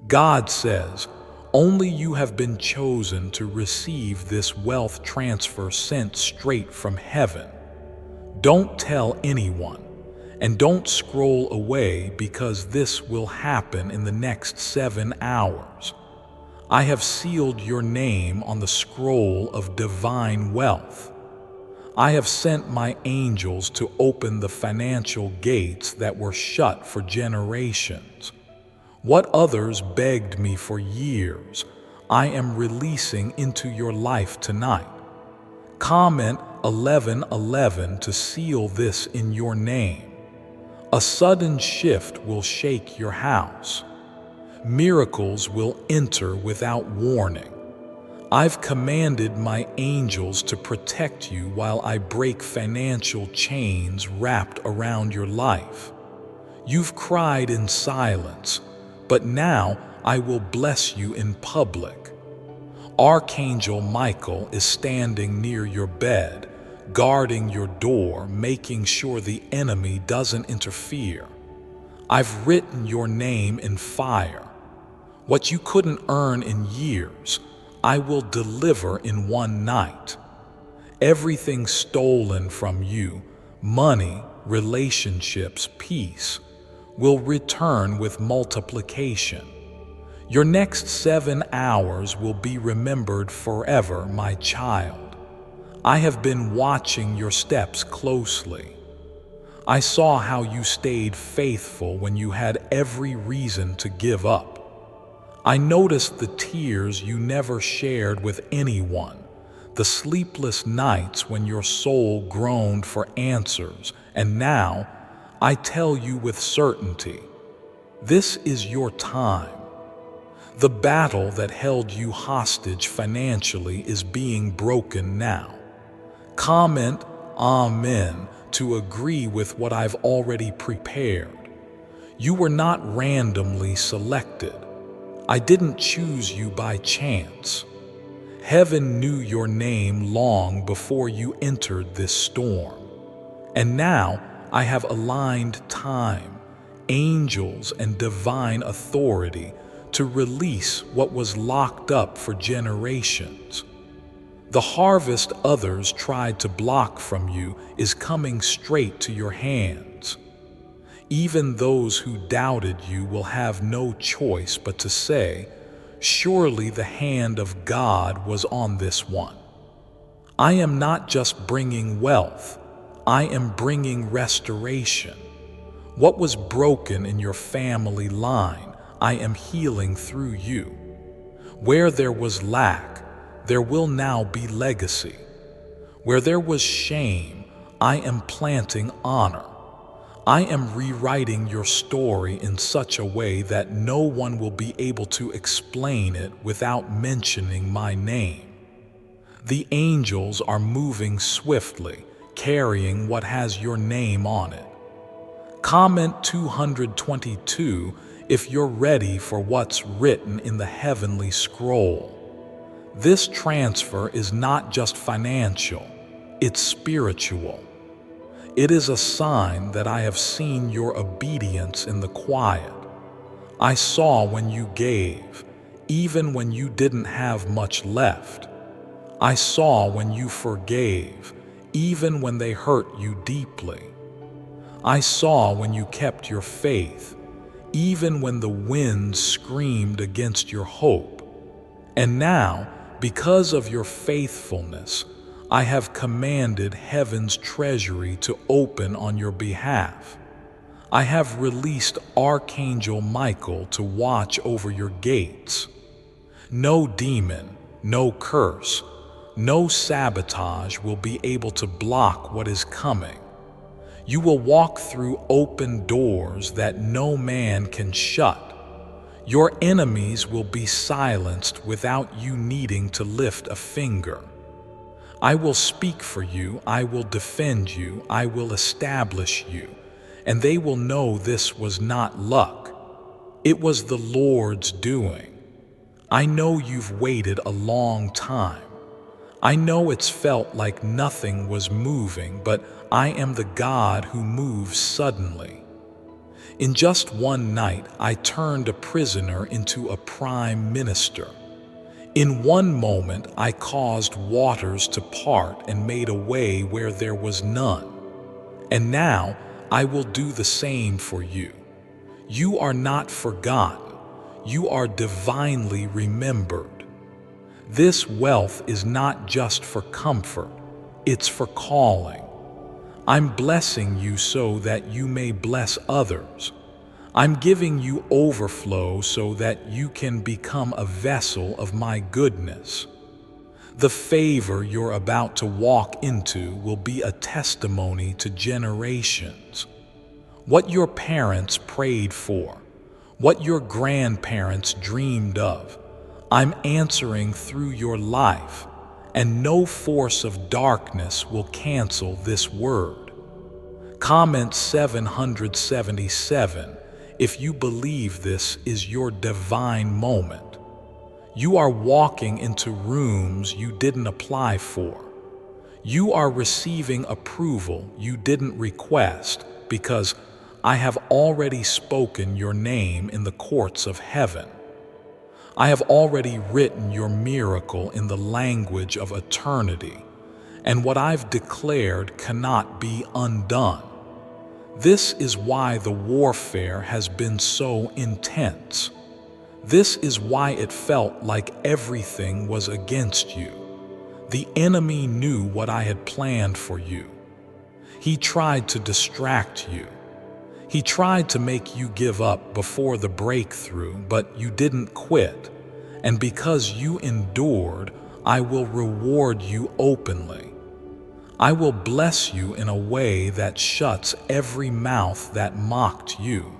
God says, only you have been chosen to receive this wealth transfer sent straight from heaven. Don't tell anyone, and don't scroll away because this will happen in the next 7 hours. I have sealed your name on the scroll of divine wealth. I have sent my angels to open the financial gates that were shut for generations. What others begged me for years, I am releasing into your life tonight. Comment 1111 to seal this in your name. A sudden shift will shake your house. Miracles will enter without warning. I've commanded my angels to protect you while I break financial chains wrapped around your life. You've cried in silence, but now I will bless you in public. Archangel Michael is standing near your bed, guarding your door, making sure the enemy doesn't interfere. I've written your name in fire. What you couldn't earn in years, I will deliver in one night. Everything stolen from you, money, relationships, peace, will return with multiplication. Your next 7 hours will be remembered forever, my child. I have been watching your steps closely. I saw how you stayed faithful when you had every reason to give up. I noticed the tears you never shared with anyone, the sleepless nights when your soul groaned for answers, and now I tell you with certainty, this is your time. The battle that held you hostage financially is being broken now. Comment Amen to agree with what I've already prepared. You were not randomly selected. I didn't choose you by chance. Heaven knew your name long before you entered this storm. And now I have aligned time, angels, and divine authority to release what was locked up for generations. The harvest others tried to block from you is coming straight to your hands. Even those who doubted you will have no choice but to say, surely the hand of God was on this one. I am not just bringing wealth, I am bringing restoration. What was broken in your family line, I am healing through you. Where there was lack, there will now be legacy. Where there was shame, I am planting honor. I am rewriting your story in such a way that no one will be able to explain it without mentioning my name. The angels are moving swiftly, carrying what has your name on it. Comment 222 if you're ready for what's written in the heavenly scroll. This transfer is not just financial, it's spiritual. It is a sign that I have seen your obedience in the quiet. I saw when you gave, even when you didn't have much left. I saw when you forgave, even when they hurt you deeply. I saw when you kept your faith, even when the wind screamed against your hope. And now, because of your faithfulness, I have commanded heaven's treasury to open on your behalf. I have released Archangel Michael to watch over your gates. No demon, no curse, no sabotage will be able to block what is coming. You will walk through open doors that no man can shut. Your enemies will be silenced without you needing to lift a finger. I will speak for you, I will defend you, I will establish you, and they will know this was not luck. It was the Lord's doing. I know you've waited a long time. I know it's felt like nothing was moving, but I am the God who moves suddenly. In just one night, I turned a prisoner into a prime minister. In one moment, I caused waters to part and made a way where there was none. And now, I will do the same for you. You are not forgotten. You are divinely remembered. This wealth is not just for comfort, it's for calling. I'm blessing you so that you may bless others. I'm giving you overflow so that you can become a vessel of my goodness. The favor you're about to walk into will be a testimony to generations. What your parents prayed for, what your grandparents dreamed of, I'm answering through your life, and no force of darkness will cancel this word. Comment 777 if you believe this is your divine moment. You are walking into rooms you didn't apply for. You are receiving approval you didn't request because I have already spoken your name in the courts of heaven. I have already written your miracle in the language of eternity, and what I've declared cannot be undone. This is why the warfare has been so intense. This is why it felt like everything was against you. The enemy knew what I had planned for you. He tried to distract you. He tried to make you give up before the breakthrough, but you didn't quit. And because you endured, I will reward you openly. I will bless you in a way that shuts every mouth that mocked you.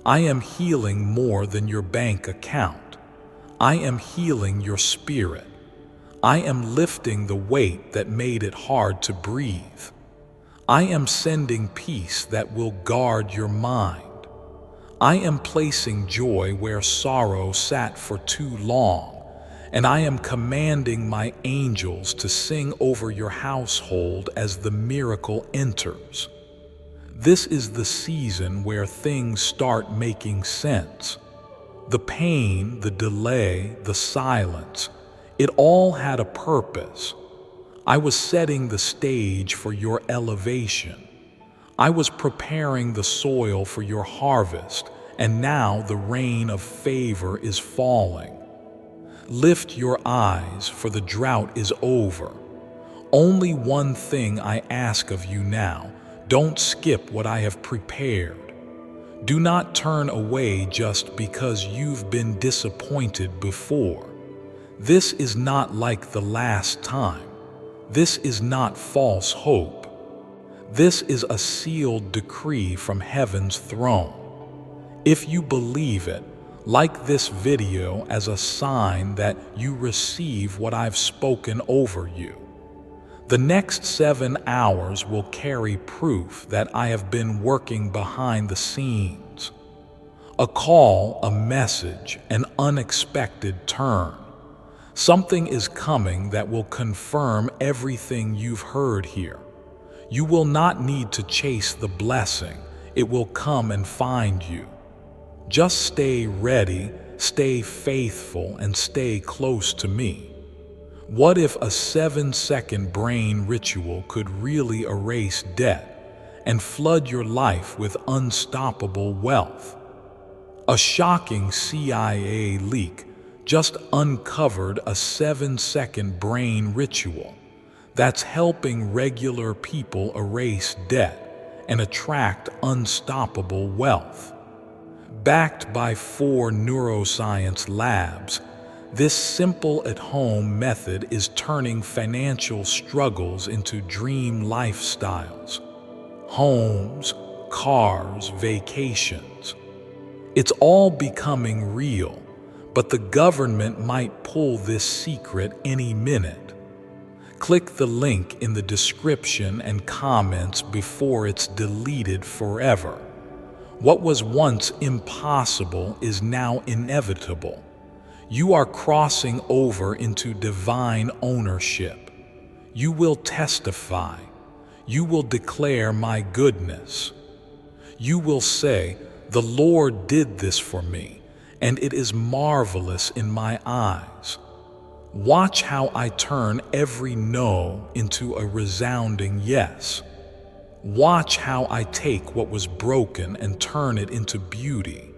I am healing more than your bank account. I am healing your spirit. I am lifting the weight that made it hard to breathe. I am sending peace that will guard your mind. I am placing joy where sorrow sat for too long, and I am commanding my angels to sing over your household as the miracle enters. This is the season where things start making sense. The pain, the delay, the silence, it all had a purpose. I was setting the stage for your elevation. I was preparing the soil for your harvest, and now the rain of favor is falling. Lift your eyes, for the drought is over. Only one thing I ask of you now: don't skip what I have prepared. Do not turn away just because you've been disappointed before. This is not like the last time. This is not false hope. This is a sealed decree from heaven's throne. If you believe it, like this video as a sign that you receive what I've spoken over you. The next 7 hours will carry proof that I have been working behind the scenes. A call, a message, an unexpected turn. Something is coming that will confirm everything you've heard here. You will not need to chase the blessing. It will come and find you. Just stay ready, stay faithful, and stay close to me. What if a 7-second brain ritual could really erase debt and flood your life with unstoppable wealth? A shocking CIA leak just uncovered a 7-second brain ritual that's helping regular people erase debt and attract unstoppable wealth. Backed by 4 neuroscience labs, this simple at-home method is turning financial struggles into dream lifestyles. Homes, cars, vacations. It's all becoming real, but the government might pull this secret any minute. Click the link in the description and comments before it's deleted forever. What was once impossible is now inevitable. You are crossing over into divine ownership. You will testify. You will declare my goodness. You will say, The Lord did this for me, and it is marvelous in my eyes. Watch how I turn every no into a resounding yes. Watch how I take what was broken and turn it into beauty.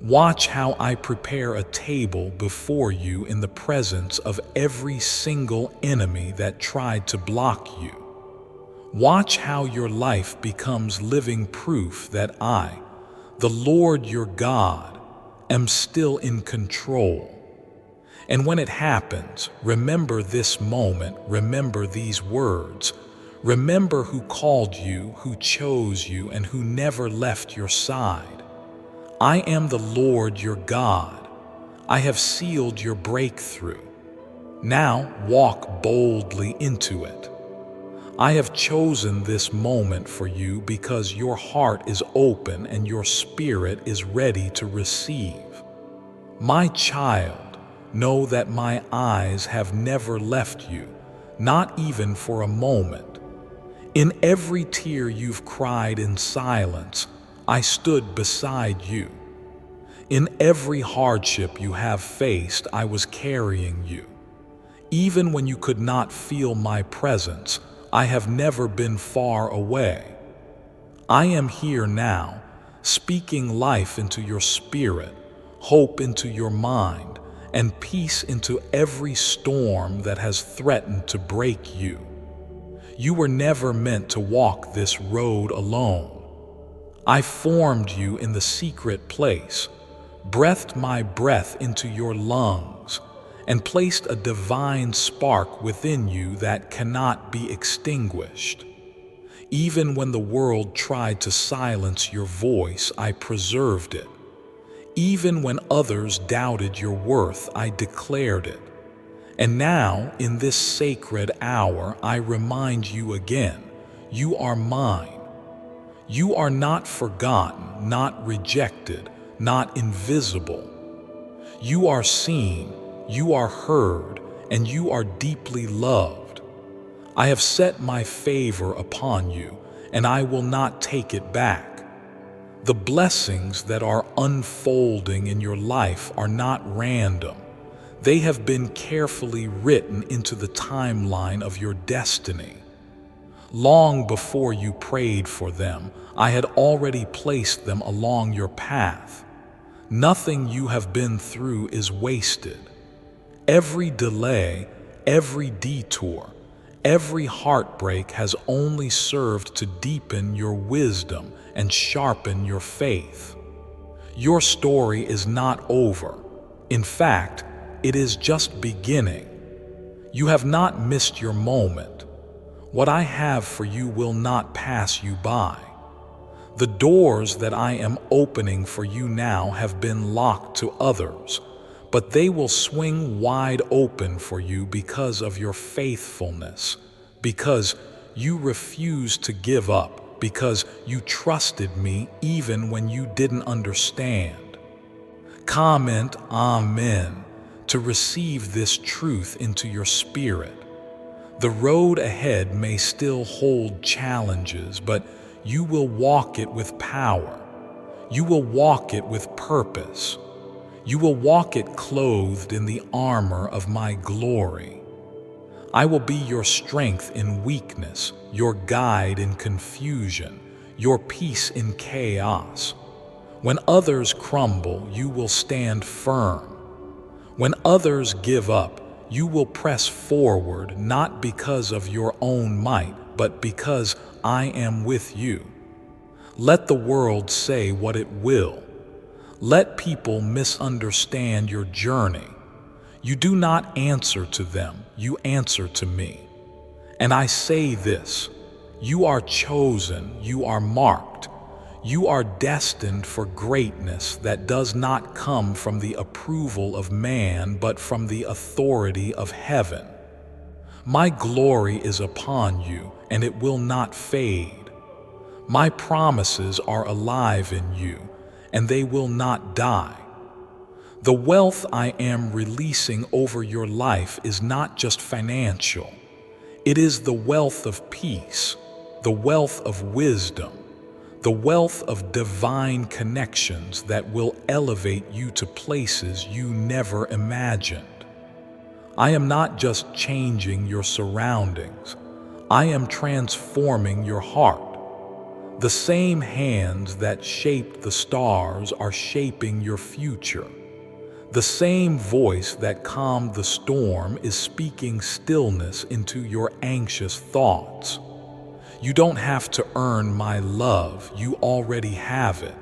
Watch how I prepare a table before you in the presence of every single enemy that tried to block you. Watch how your life becomes living proof that I, the Lord your God, am still in control. And when it happens, remember this moment, remember these words. Remember who called you, who chose you, and who never left your side. I am the Lord your God. I have sealed your breakthrough. Now walk boldly into it. I have chosen this moment for you because your heart is open and your spirit is ready to receive. My child, know that my eyes have never left you, not even for a moment. In every tear you've cried in silence, I stood beside you. In every hardship you have faced, I was carrying you. Even when you could not feel my presence, I have never been far away. I am here now, speaking life into your spirit, hope into your mind, and peace into every storm that has threatened to break you. You were never meant to walk this road alone. I formed you in the secret place, breathed my breath into your lungs, and placed a divine spark within you that cannot be extinguished. Even when the world tried to silence your voice, I preserved it. Even when others doubted your worth, I declared it. And now, in this sacred hour, I remind you again, you are mine. You are not forgotten, not rejected, not invisible. You are seen, you are heard, and you are deeply loved. I have set my favor upon you, and I will not take it back. The blessings that are unfolding in your life are not random. They have been carefully written into the timeline of your destiny. Long before you prayed for them, I had already placed them along your path. Nothing you have been through is wasted. Every delay, every detour, every heartbreak has only served to deepen your wisdom and sharpen your faith. Your story is not over. In fact, it is just beginning. You have not missed your moment. What I have for you will not pass you by. The doors that I am opening for you now have been locked to others, but they will swing wide open for you because of your faithfulness, because you refused to give up, because you trusted me even when you didn't understand. Comment Amen to receive this truth into your spirit. The road ahead may still hold challenges, but you will walk it with power. You will walk it with purpose. You will walk it clothed in the armor of my glory. I will be your strength in weakness, your guide in confusion, your peace in chaos. When others crumble, you will stand firm. When others give up, you will press forward, not because of your own might, but because I am with you. Let the world say what it will. Let people misunderstand your journey. You do not answer to them, you answer to me. And I say this, you are chosen, you are marked. You are destined for greatness that does not come from the approval of man, but from the authority of heaven. My glory is upon you, and it will not fade. My promises are alive in you, and they will not die. The wealth I am releasing over your life is not just financial. It is the wealth of peace, the wealth of wisdom, the wealth of divine connections that will elevate you to places you never imagined. I am not just changing your surroundings, I am transforming your heart. The same hands that shaped the stars are shaping your future. The same voice that calmed the storm is speaking stillness into your anxious thoughts. You don't have to earn my love, you already have it.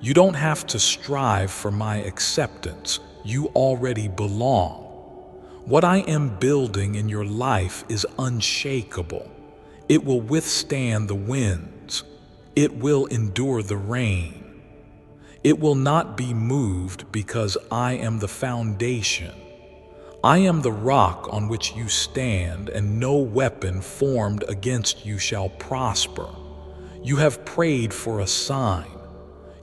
You don't have to strive for my acceptance, you already belong. What I am building in your life is unshakable. It will withstand the winds. It will endure the rain. It will not be moved because I am the foundation. I am the rock on which you stand, and no weapon formed against you shall prosper. You have prayed for a sign.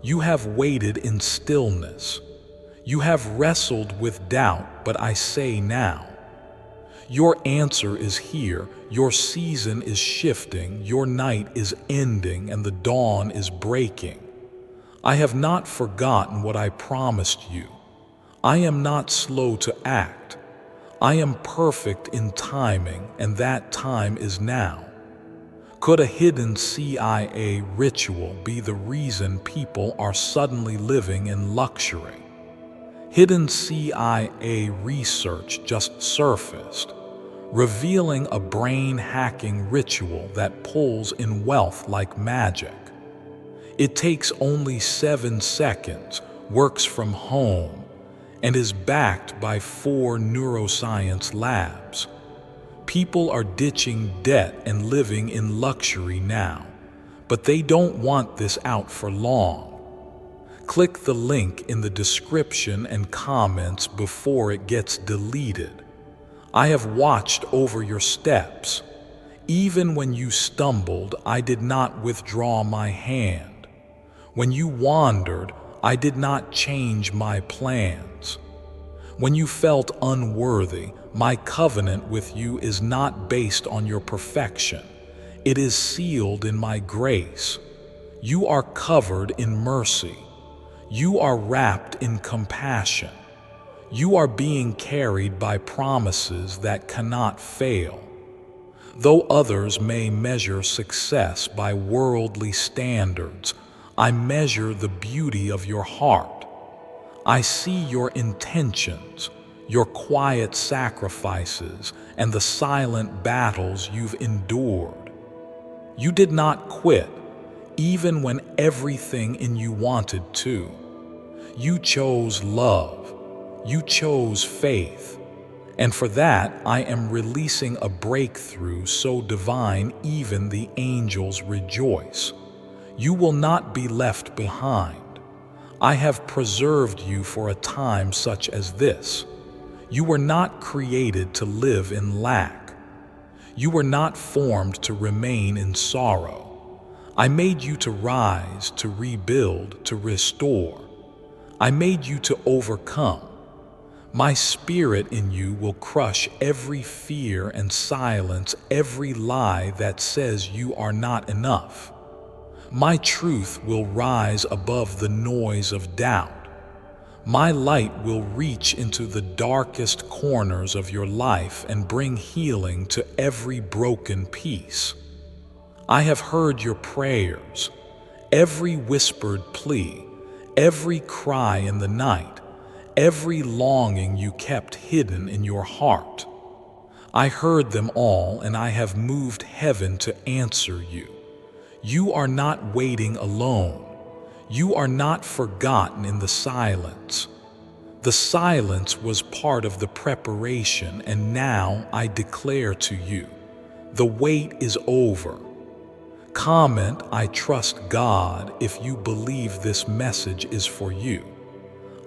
You have waited in stillness. You have wrestled with doubt, but I say now, your answer is here. Your season is shifting. Your night is ending, and the dawn is breaking. I have not forgotten what I promised you. I am not slow to act. I am perfect in timing, and that time is now. Could a hidden CIA ritual be the reason people are suddenly living in luxury? Hidden CIA research just surfaced, revealing a brain-hacking ritual that pulls in wealth like magic. It takes only 7 seconds, works from home, and is backed by 4 neuroscience labs. People are ditching debt and living in luxury now, but they don't want this out for long. Click the link in the description and comments before it gets deleted. I have watched over your steps. Even when you stumbled, I did not withdraw my hand. When you wandered, I did not change my plans. When you felt unworthy, my covenant with you is not based on your perfection. It is sealed in my grace. You are covered in mercy. You are wrapped in compassion. You are being carried by promises that cannot fail. Though others may measure success by worldly standards, I measure the beauty of your heart. I see your intentions, your quiet sacrifices, and the silent battles you've endured. You did not quit, even when everything in you wanted to. You chose love. You chose faith. And for that, I am releasing a breakthrough so divine even the angels rejoice. You will not be left behind. I have preserved you for a time such as this. You were not created to live in lack. You were not formed to remain in sorrow. I made you to rise, to rebuild, to restore. I made you to overcome. My spirit in you will crush every fear and silence every lie that says you are not enough. My truth will rise above the noise of doubt. My light will reach into the darkest corners of your life and bring healing to every broken piece. I have heard your prayers, every whispered plea, every cry in the night, every longing you kept hidden in your heart. I heard them all, and I have moved heaven to answer you. You are not waiting alone. You are not forgotten in the silence. The silence was part of the preparation, and now I declare to you, the wait is over. Comment, I trust God, if you believe this message is for you.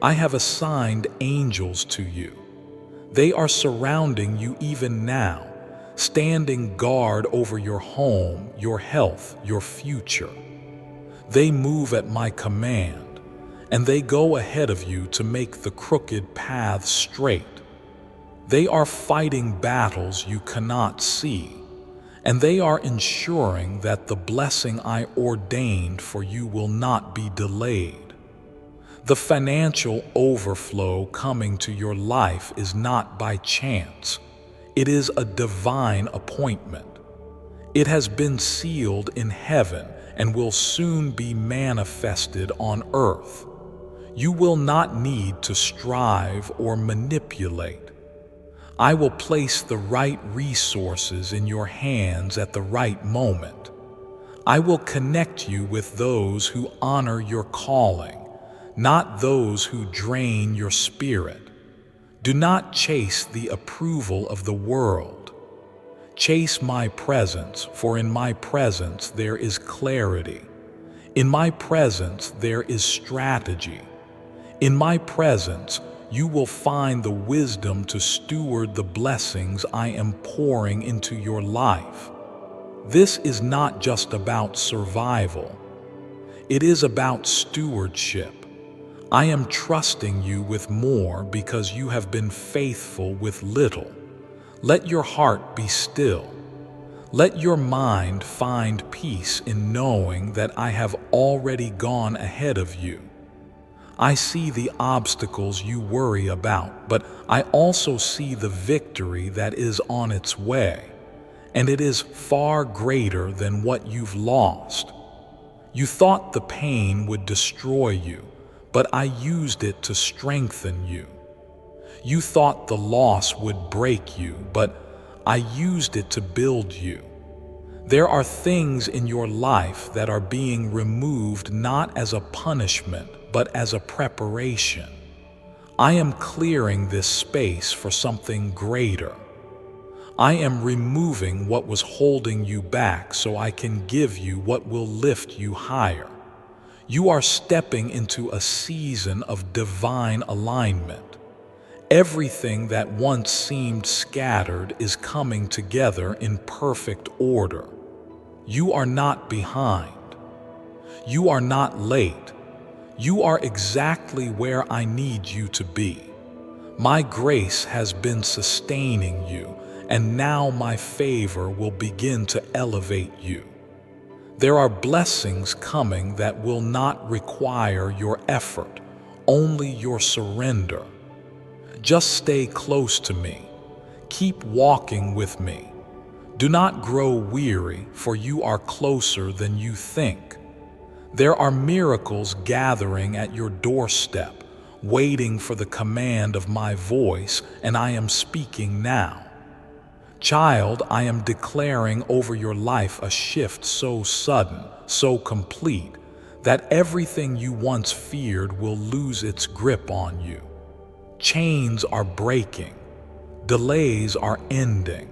I have assigned angels to you. They are surrounding you even now, standing guard over your home, your health, your future. They move at my command, and they go ahead of you to make the crooked paths straight. They are fighting battles you cannot see, and they are ensuring that the blessing I ordained for you will not be delayed. The financial overflow coming to your life is not by chance. It is a divine appointment. It has been sealed in heaven and will soon be manifested on earth. You will not need to strive or manipulate. I will place the right resources in your hands at the right moment. I will connect you with those who honor your calling, not those who drain your spirit. Do not chase the approval of the world. Chase my presence, for in my presence there is clarity. In my presence there is strategy. In my presence you will find the wisdom to steward the blessings I am pouring into your life. This is not just about survival. It is about stewardship. I am trusting you with more because you have been faithful with little. Let your heart be still. Let your mind find peace in knowing that I have already gone ahead of you. I see the obstacles you worry about, but I also see the victory that is on its way, and it is far greater than what you've lost. You thought the pain would destroy you, but I used it to strengthen you. You thought the loss would break you, but I used it to build you. There are things in your life that are being removed not as a punishment, but as a preparation. I am clearing this space for something greater. I am removing what was holding you back so I can give you what will lift you higher. You are stepping into a season of divine alignment. Everything that once seemed scattered is coming together in perfect order. You are not behind. You are not late. You are exactly where I need you to be. My grace has been sustaining you, and now my favor will begin to elevate you. There are blessings coming that will not require your effort, only your surrender. Just stay close to me. Keep walking with me. Do not grow weary, for you are closer than you think. There are miracles gathering at your doorstep, waiting for the command of my voice, and I am speaking now. Child, I am declaring over your life a shift so sudden, so complete, that everything you once feared will lose its grip on you. Chains are breaking. Delays are ending.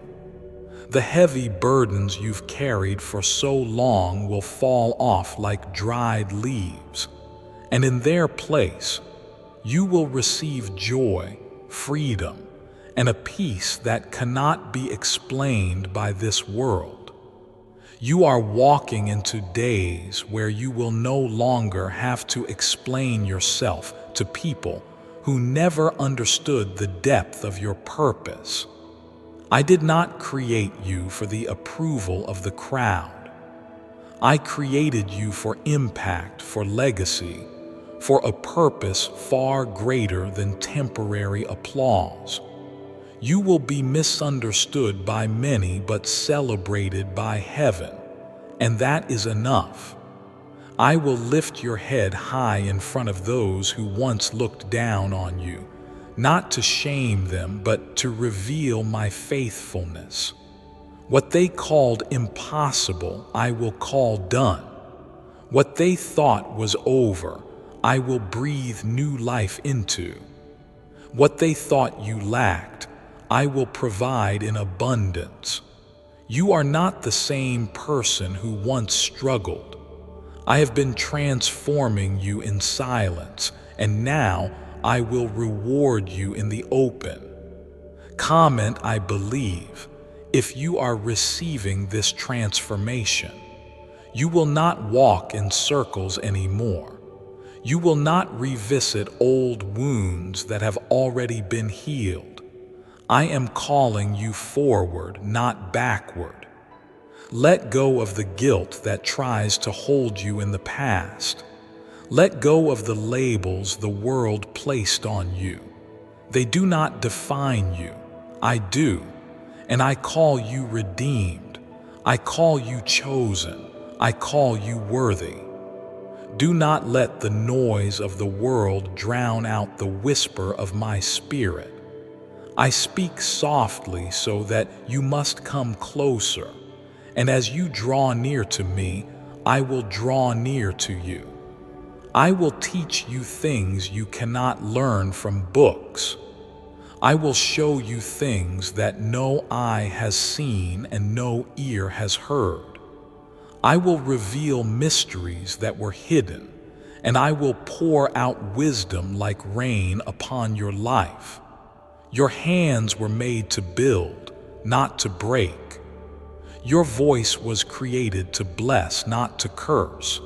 The heavy burdens you've carried for so long will fall off like dried leaves, and in their place, you will receive joy, freedom, and a peace that cannot be explained by this world. You are walking into days where you will no longer have to explain yourself to people who never understood the depth of your purpose. I did not create you for the approval of the crowd. I created you for impact, for legacy, for a purpose far greater than temporary applause. You will be misunderstood by many but celebrated by heaven, and that is enough. I will lift your head high in front of those who once looked down on you, not to shame them, but to reveal my faithfulness. What they called impossible, I will call done. What they thought was over, I will breathe new life into. What they thought you lacked, I will provide in abundance. You are not the same person who once struggled. I have been transforming you in silence, and now I will reward you in the open. Comment, I believe, if you are receiving this transformation. You will not walk in circles anymore. You will not revisit old wounds that have already been healed. I am calling you forward, not backward. Let go of the guilt that tries to hold you in the past. Let go of the labels the world placed on you. They do not define you. I do. And I call you redeemed. I call you chosen. I call you worthy. Do not let the noise of the world drown out the whisper of my spirit. I speak softly so that you must come closer, and as you draw near to me, I will draw near to you. I will teach you things you cannot learn from books. I will show you things that no eye has seen and no ear has heard. I will reveal mysteries that were hidden, and I will pour out wisdom like rain upon your life. Your hands were made to build, not to break. Your voice was created to bless, not to curse.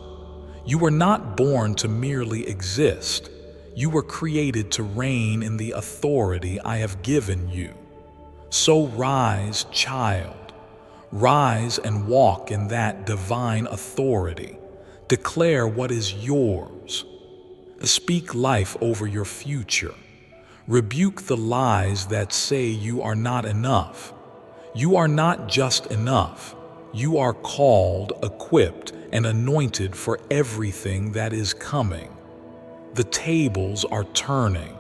You were not born to merely exist. You were created to reign in the authority I have given you. So rise, child. Rise and walk in that divine authority. Declare what is yours. Speak life over your future. Rebuke the lies that say you are not enough. You are not just enough. You are called, equipped, and anointed for everything that is coming. The tables are turning.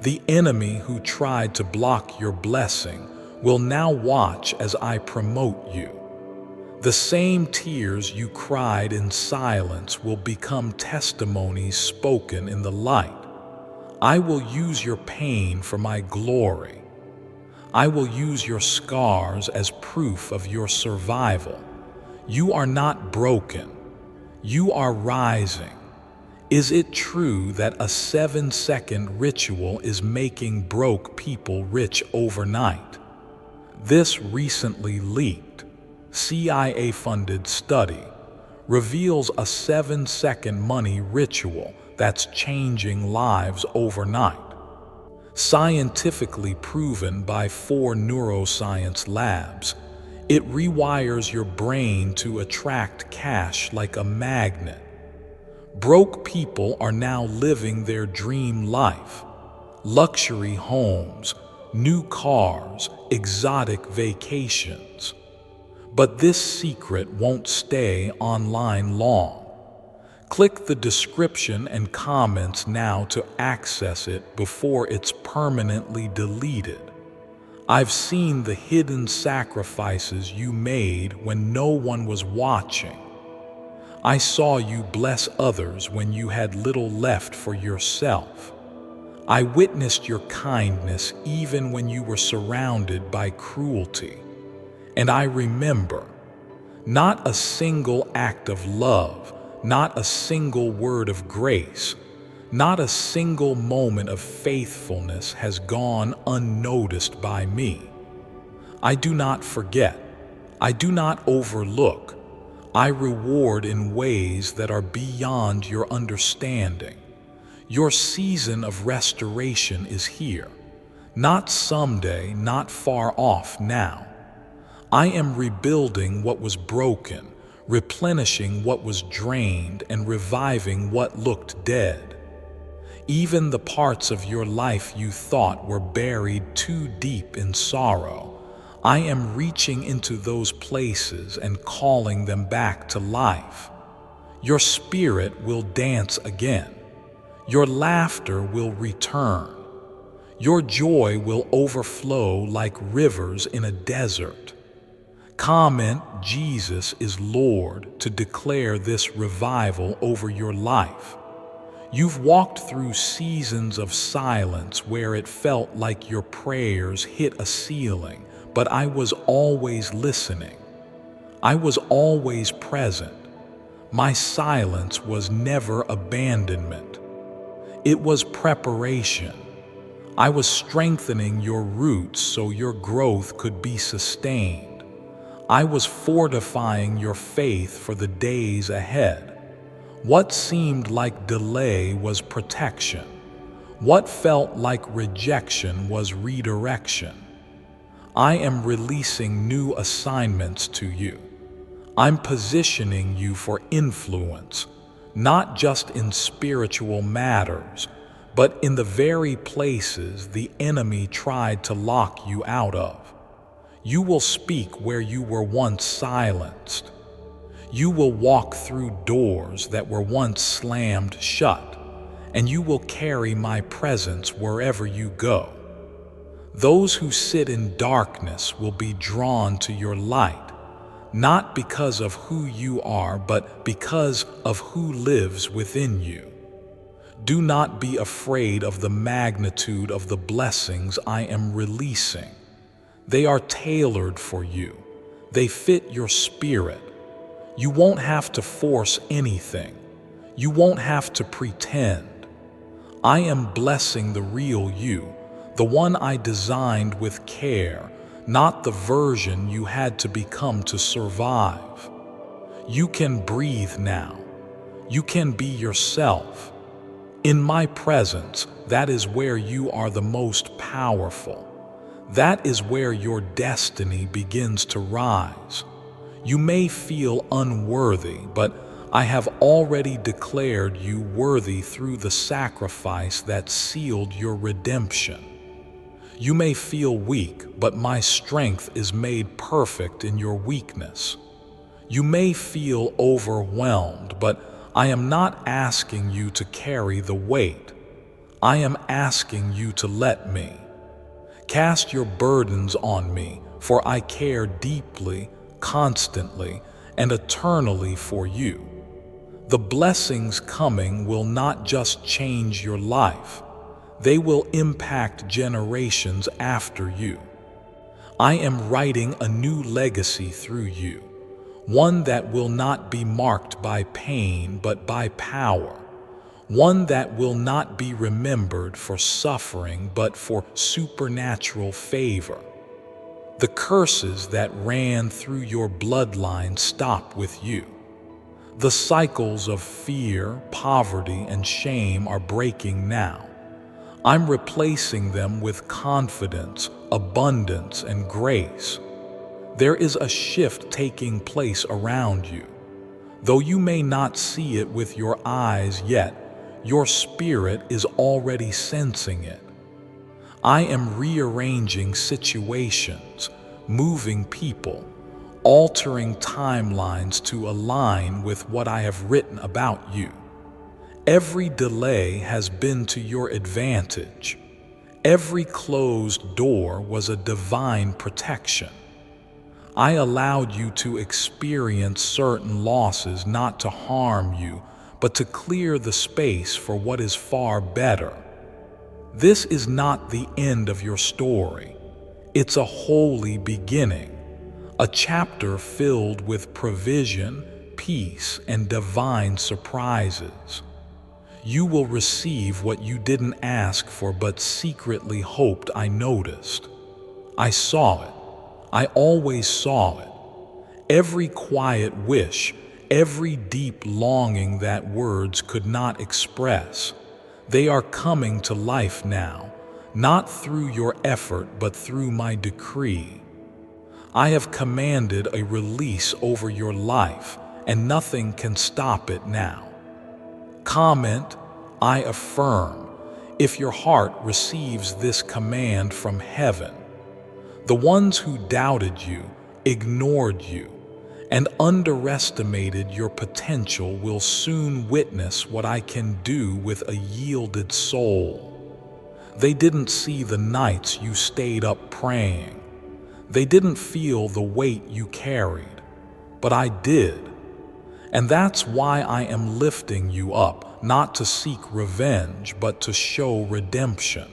The enemy who tried to block your blessing will now watch as I promote you. The same tears you cried in silence will become testimonies spoken in the light. I will use your pain for my glory. I will use your scars as proof of your survival. You are not broken. You are rising. Is it true that a 7-second ritual is making broke people rich overnight? This recently leaked, CIA-funded study reveals a 7-second money ritual that's changing lives overnight. Scientifically proven by 4 neuroscience labs, it rewires your brain to attract cash like a magnet. Broke people are now living their dream life. Luxury homes, new cars, exotic vacations. But this secret won't stay online long. Click the description and comments now to access it before it's permanently deleted. I've seen the hidden sacrifices you made when no one was watching. I saw you bless others when you had little left for yourself. I witnessed your kindness even when you were surrounded by cruelty. And I remember, not a single act of love, not a single word of grace, not a single moment of faithfulness has gone unnoticed by me. I do not forget. I do not overlook. I reward in ways that are beyond your understanding. Your season of restoration is here. Not someday, not far off now. I am rebuilding what was broken, replenishing what was drained, and reviving what looked dead. Even the parts of your life you thought were buried too deep in sorrow, I am reaching into those places and calling them back to life. Your spirit will dance again. Your laughter will return. Your joy will overflow like rivers in a desert. Comment Jesus is Lord to declare this revival over your life. You've walked through seasons of silence where it felt like your prayers hit a ceiling, but I was always listening. I was always present. My silence was never abandonment. It was preparation. I was strengthening your roots so your growth could be sustained. I was fortifying your faith for the days ahead. What seemed like delay was protection. What felt like rejection was redirection. I am releasing new assignments to you. I'm positioning you for influence, not just in spiritual matters, but in the very places the enemy tried to lock you out of. You will speak where you were once silenced. You will walk through doors that were once slammed shut, and you will carry my presence wherever you go. Those who sit in darkness will be drawn to your light, not because of who you are, but because of who lives within you. Do not be afraid of the magnitude of the blessings I am releasing. They are tailored for you. They fit your spirit. You won't have to force anything. You won't have to pretend. I am blessing the real you, the one I designed with care, not the version you had to become to survive. You can breathe now. You can be yourself. In my presence, that is where you are the most powerful. That is where your destiny begins to rise. You may feel unworthy, but I have already declared you worthy through the sacrifice that sealed your redemption. You may feel weak, but my strength is made perfect in your weakness. You may feel overwhelmed, but I am not asking you to carry the weight. I am asking you to let me. Cast your burdens on me, for I care deeply, constantly, and eternally for you. The blessings coming will not just change your life, they will impact generations after you. I am writing a new legacy through you, one that will not be marked by pain but by power, one that will not be remembered for suffering but for supernatural favor. The curses that ran through your bloodline stop with you. The cycles of fear, poverty, and shame are breaking now. I'm replacing them with confidence, abundance, and grace. There is a shift taking place around you. Though you may not see it with your eyes yet, your spirit is already sensing it. I am rearranging situations, moving people, altering timelines to align with what I have written about you. Every delay has been to your advantage. Every closed door was a divine protection. I allowed you to experience certain losses not to harm you, but to clear the space for what is far better. This is not the end of your story. It's a holy beginning, a chapter filled with provision, peace, and divine surprises. You will receive what you didn't ask for but secretly hoped I noticed. I saw it. I always saw it. Every quiet wish, every deep longing that words could not express, they are coming to life now, not through your effort but through my decree. I have commanded a release over your life, and nothing can stop it now. Comment, I affirm, if your heart receives this command from heaven. The ones who doubted you, ignored you, and underestimated your potential will soon witness what I can do with a yielded soul. They didn't see the nights you stayed up praying. They didn't feel the weight you carried, but I did. And that's why I am lifting you up, not to seek revenge, but to show redemption.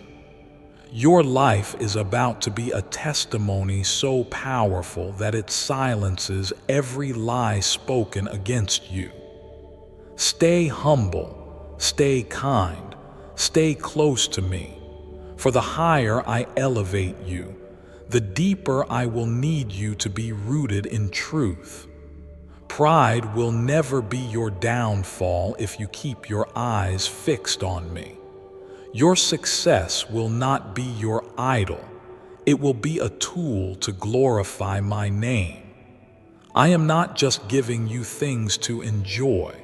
Your life is about to be a testimony so powerful that it silences every lie spoken against you. Stay humble, stay kind, stay close to me. For the higher I elevate you, the deeper I will need you to be rooted in truth. Pride will never be your downfall if you keep your eyes fixed on me. Your success will not be your idol. It will be a tool to glorify my name. I am not just giving you things to enjoy.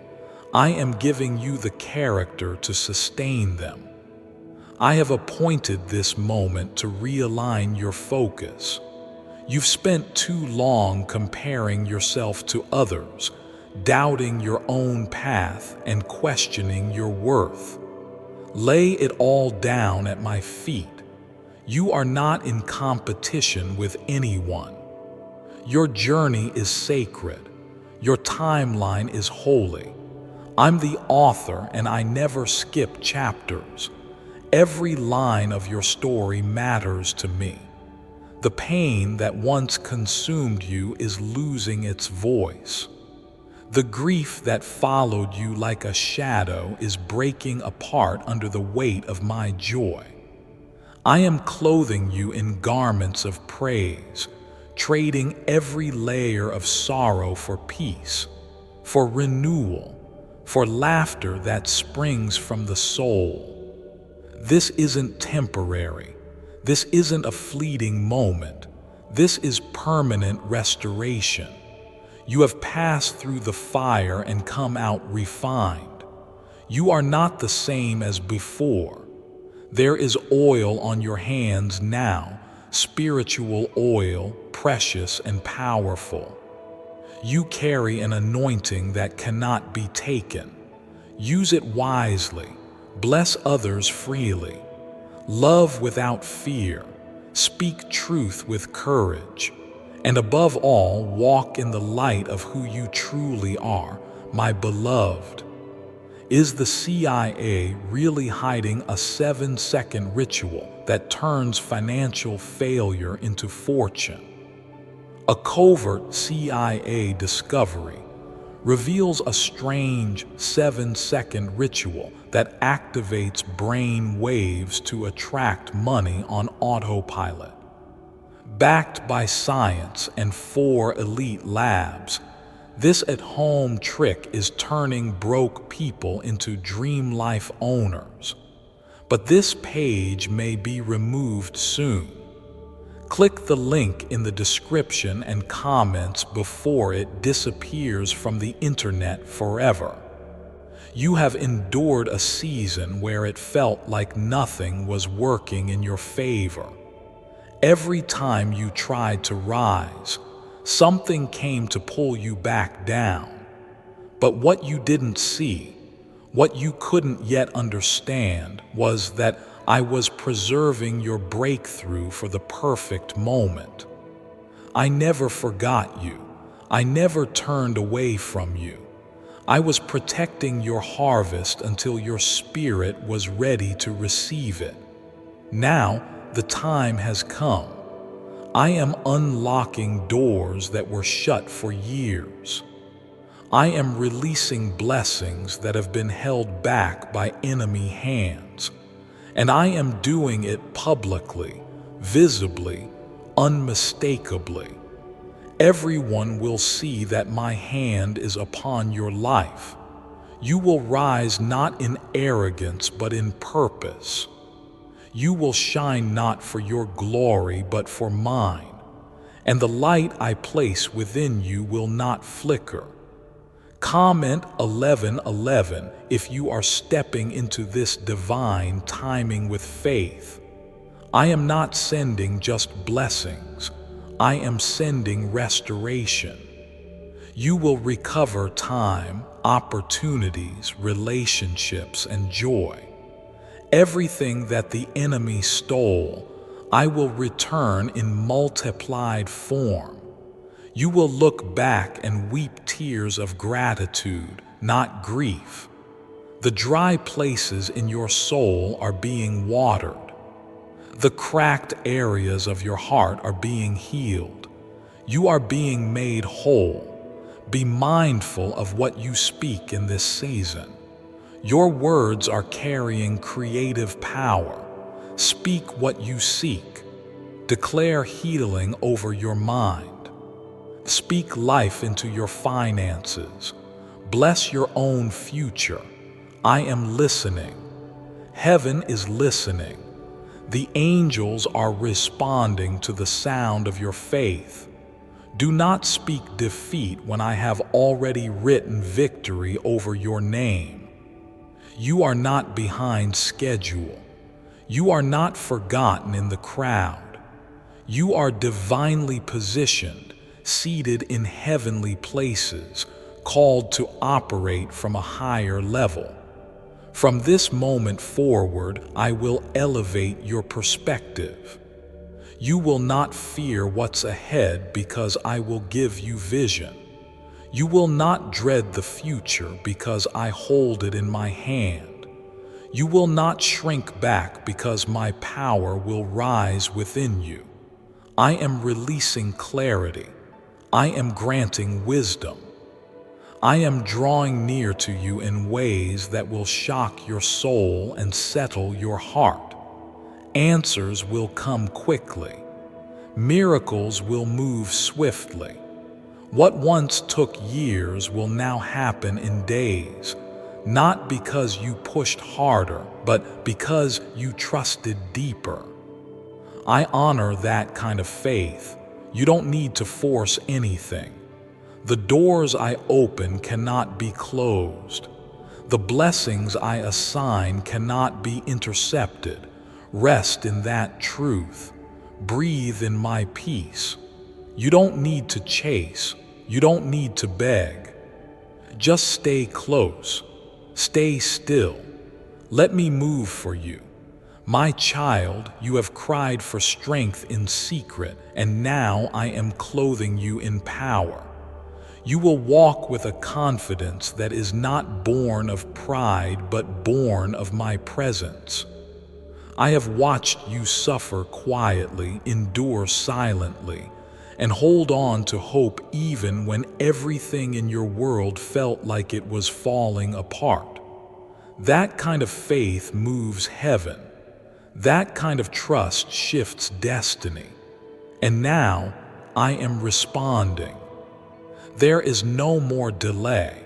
I am giving you the character to sustain them. I have appointed this moment to realign your focus. You've spent too long comparing yourself to others, doubting your own path and questioning your worth. Lay it all down at my feet. You are not in competition with anyone. Your journey is sacred. Your timeline is holy. I'm the author and I never skip chapters. Every line of your story matters to me. The pain that once consumed you is losing its voice. The grief that followed you like a shadow is breaking apart under the weight of my joy. I am clothing you in garments of praise, trading every layer of sorrow for peace, for renewal, for laughter that springs from the soul. This isn't temporary. This isn't a fleeting moment. This is permanent restoration. You have passed through the fire and come out refined. You are not the same as before. There is oil on your hands now, spiritual oil, precious and powerful. You carry an anointing that cannot be taken. Use it wisely. Bless others freely. Love without fear. Speak truth with courage. And above all, walk in the light of who you truly are, my beloved. Is the CIA really hiding a 7-second ritual that turns financial failure into fortune? A covert CIA discovery reveals a strange 7-second ritual that activates brain waves to attract money on autopilot. Backed by science and 4 elite labs, this at-home trick is turning broke people into dream life owners. But this page may be removed soon. Click the link in the description and comments before it disappears from the internet forever. You have endured a season where it felt like nothing was working in your favor. Every time you tried to rise, something came to pull you back down. But what you didn't see, what you couldn't yet understand, was that I was preserving your breakthrough for the perfect moment. I never forgot you. I never turned away from you. I was protecting your harvest until your spirit was ready to receive it. Now, the time has come. I am unlocking doors that were shut for years. I am releasing blessings that have been held back by enemy hands. And I am doing it publicly, visibly, unmistakably. Everyone will see that my hand is upon your life. You will rise not in arrogance but in purpose. You will shine not for your glory but for mine, and the light I place within you will not flicker. Comment 1111 if you are stepping into this divine timing with faith. I am not sending just blessings. I am sending restoration. You will recover time, opportunities, relationships, and joy. Everything that the enemy stole, I will return in multiplied form. You will look back and weep tears of gratitude, not grief. The dry places in your soul are being watered. The cracked areas of your heart are being healed. You are being made whole. Be mindful of what you speak in this season. Your words are carrying creative power. Speak what you seek. Declare healing over your mind. Speak life into your finances. Bless your own future. I am listening. Heaven is listening. The angels are responding to the sound of your faith. Do not speak defeat when I have already written victory over your name. You are not behind schedule. You are not forgotten in the crowd. You are divinely positioned, seated in heavenly places, called to operate from a higher level. From this moment forward, I will elevate your perspective. You will not fear what's ahead because I will give you vision. You will not dread the future because I hold it in my hand. You will not shrink back because my power will rise within you. I am releasing clarity. I am granting wisdom. I am drawing near to you in ways that will shock your soul and settle your heart. Answers will come quickly. Miracles will move swiftly. What once took years will now happen in days, not because you pushed harder, but because you trusted deeper. I honor that kind of faith. You don't need to force anything. The doors I open cannot be closed. The blessings I assign cannot be intercepted. Rest in that truth. Breathe in my peace. You don't need to chase. You don't need to beg. Just stay close. Stay still. Let me move for you. My child, you have cried for strength in secret, and now I am clothing you in power. You will walk with a confidence that is not born of pride, but born of my presence. I have watched you suffer quietly, endure silently, and hold on to hope even when everything in your world felt like it was falling apart. That kind of faith moves heaven. That kind of trust shifts destiny. And now I am responding. There is no more delay.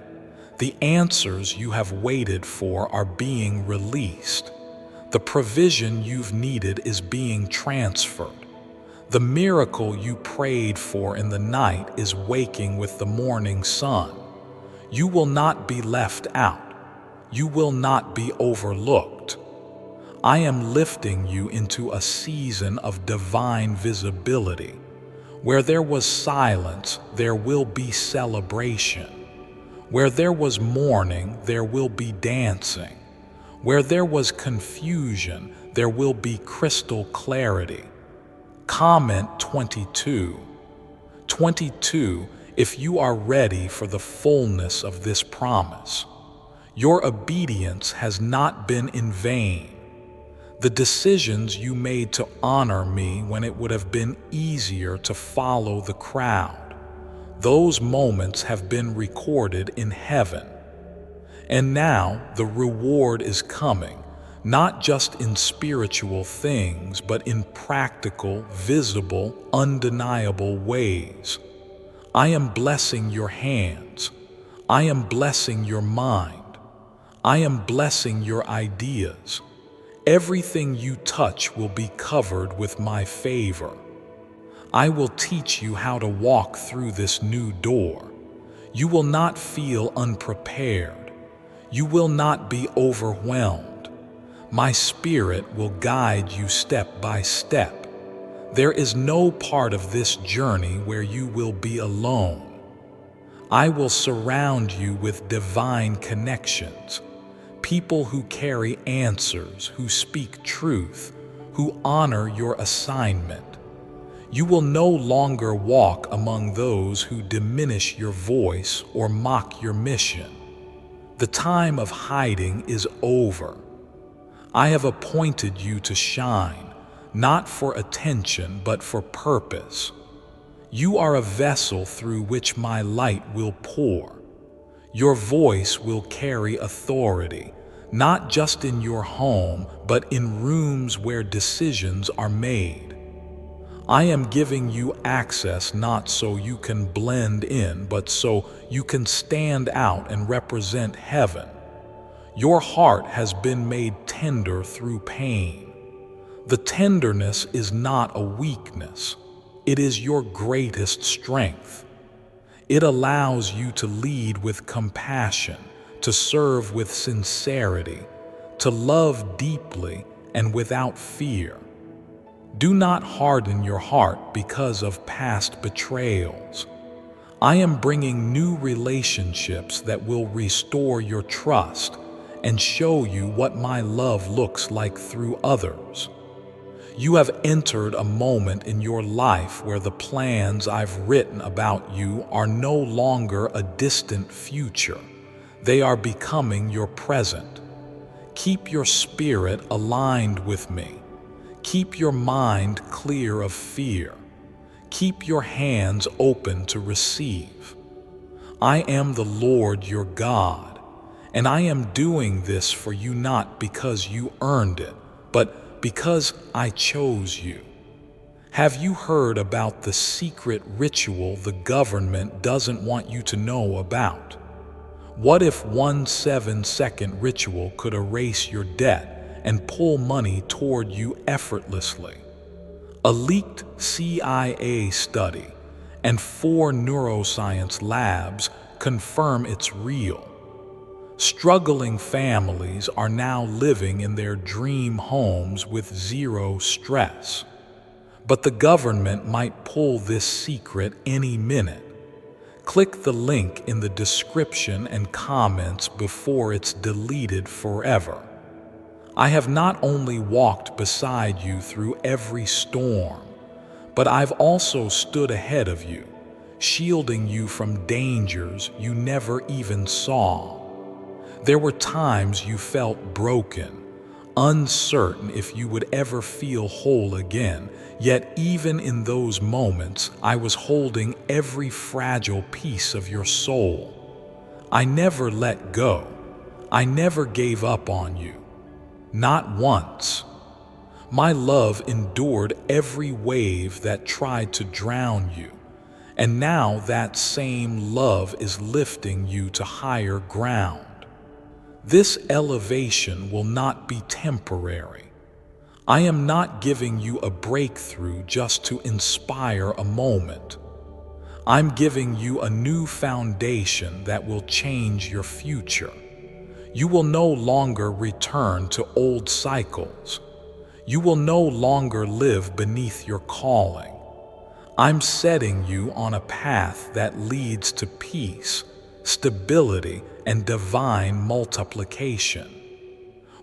The answers you have waited for are being released. The provision you've needed is being transferred. The miracle you prayed for in the night is waking with the morning sun. You will not be left out. You will not be overlooked. I am lifting you into a season of divine visibility. Where there was silence, there will be celebration. Where there was mourning, there will be dancing. Where there was confusion, there will be crystal clarity. Comment 22. 22, if you are ready for the fullness of this promise. Your obedience has not been in vain. The decisions you made to honor me when it would have been easier to follow the crowd, those moments have been recorded in heaven. And now the reward is coming, not just in spiritual things, but in practical, visible, undeniable ways. I am blessing your hands. I am blessing your mind. I am blessing your ideas. Everything you touch will be covered with my favor. I will teach you how to walk through this new door. You will not feel unprepared. You will not be overwhelmed. My spirit will guide you step by step. There is no part of this journey where you will be alone. I will surround you with divine connections. People who carry answers, who speak truth, who honor your assignment. You will no longer walk among those who diminish your voice or mock your mission. The time of hiding is over. I have appointed you to shine, not for attention, but for purpose. You are a vessel through which my light will pour. Your voice will carry authority, not just in your home, but in rooms where decisions are made. I am giving you access not so you can blend in, but so you can stand out and represent heaven. Your heart has been made tender through pain. The tenderness is not a weakness. It is your greatest strength. It allows you to lead with compassion, to serve with sincerity, to love deeply and without fear. Do not harden your heart because of past betrayals. I am bringing new relationships that will restore your trust and show you what my love looks like through others. You have entered a moment in your life where the plans I've written about you are no longer a distant future. They are becoming your present. Keep your spirit aligned with me. Keep your mind clear of fear. Keep your hands open to receive. I am the Lord your God, and I am doing this for you not because you earned it, but because I chose you. Have you heard about the secret ritual the government doesn't want you to know about? What if one 7-second ritual could erase your debt and pull money toward you effortlessly? A leaked CIA study and 4 neuroscience labs confirm it's real. Struggling families are now living in their dream homes with zero stress. But the government might pull this secret any minute. Click the link in the description and comments before it's deleted forever. I have not only walked beside you through every storm, but I've also stood ahead of you, shielding you from dangers you never even saw. There were times you felt broken, uncertain if you would ever feel whole again, yet even in those moments, I was holding every fragile piece of your soul. I never let go. I never gave up on you. Not once. My love endured every wave that tried to drown you, and now that same love is lifting you to higher ground. This elevation will not be temporary. I am not giving you a breakthrough just to inspire a moment. I'm giving you a new foundation that will change your future. You will no longer return to old cycles. You will no longer live beneath your calling. I'm setting you on a path that leads to peace, stability, and divine multiplication.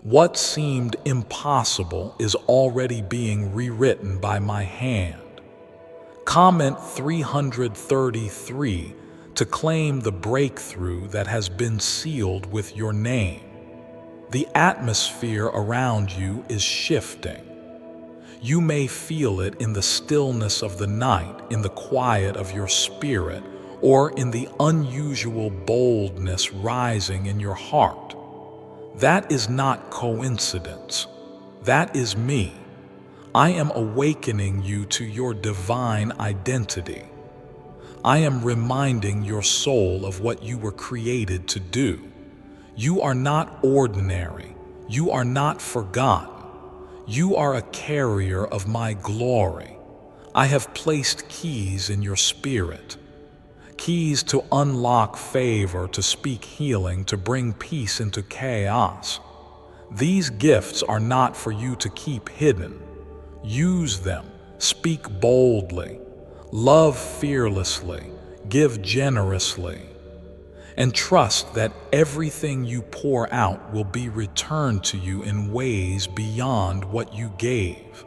What seemed impossible is already being rewritten by my hand. Comment 333 to claim the breakthrough that has been sealed with your name. The atmosphere around you is shifting. You may feel it in the stillness of the night, in the quiet of your spirit, or in the unusual boldness rising in your heart. That is not coincidence. That is me. I am awakening you to your divine identity. I am reminding your soul of what you were created to do. You are not ordinary. You are not forgotten. You are a carrier of my glory. I have placed keys in your spirit. Keys to unlock favor, to speak healing, to bring peace into chaos. These gifts are not for you to keep hidden. Use them. Speak boldly. Love fearlessly. Give generously. And trust that everything you pour out will be returned to you in ways beyond what you gave.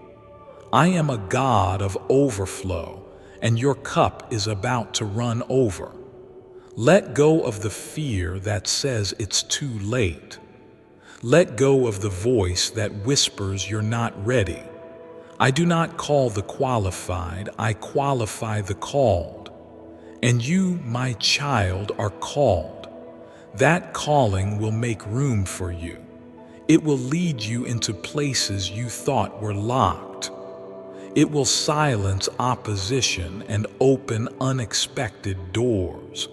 I am a God of overflow, and your cup is about to run over. Let go of the fear that says it's too late. Let go of the voice that whispers you're not ready. I do not call the qualified, I qualify the called. And you, my child, are called. That calling will make room for you. It will lead you into places you thought were locked. It will silence opposition and open unexpected doors.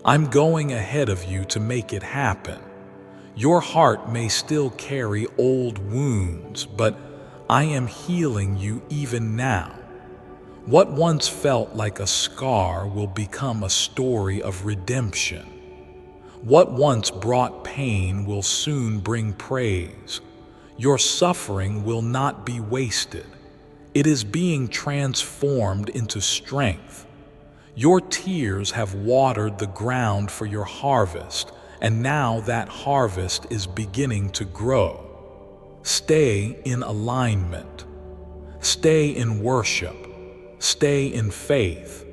I'm going ahead of you to make it happen. Your heart may still carry old wounds, but I am healing you even now. What once felt like a scar will become a story of redemption. What once brought pain will soon bring praise. Your suffering will not be wasted. It is being transformed into strength. Your tears have watered the ground for your harvest, and now that harvest is beginning to grow. Stay in alignment. Stay in worship. Stay in faith.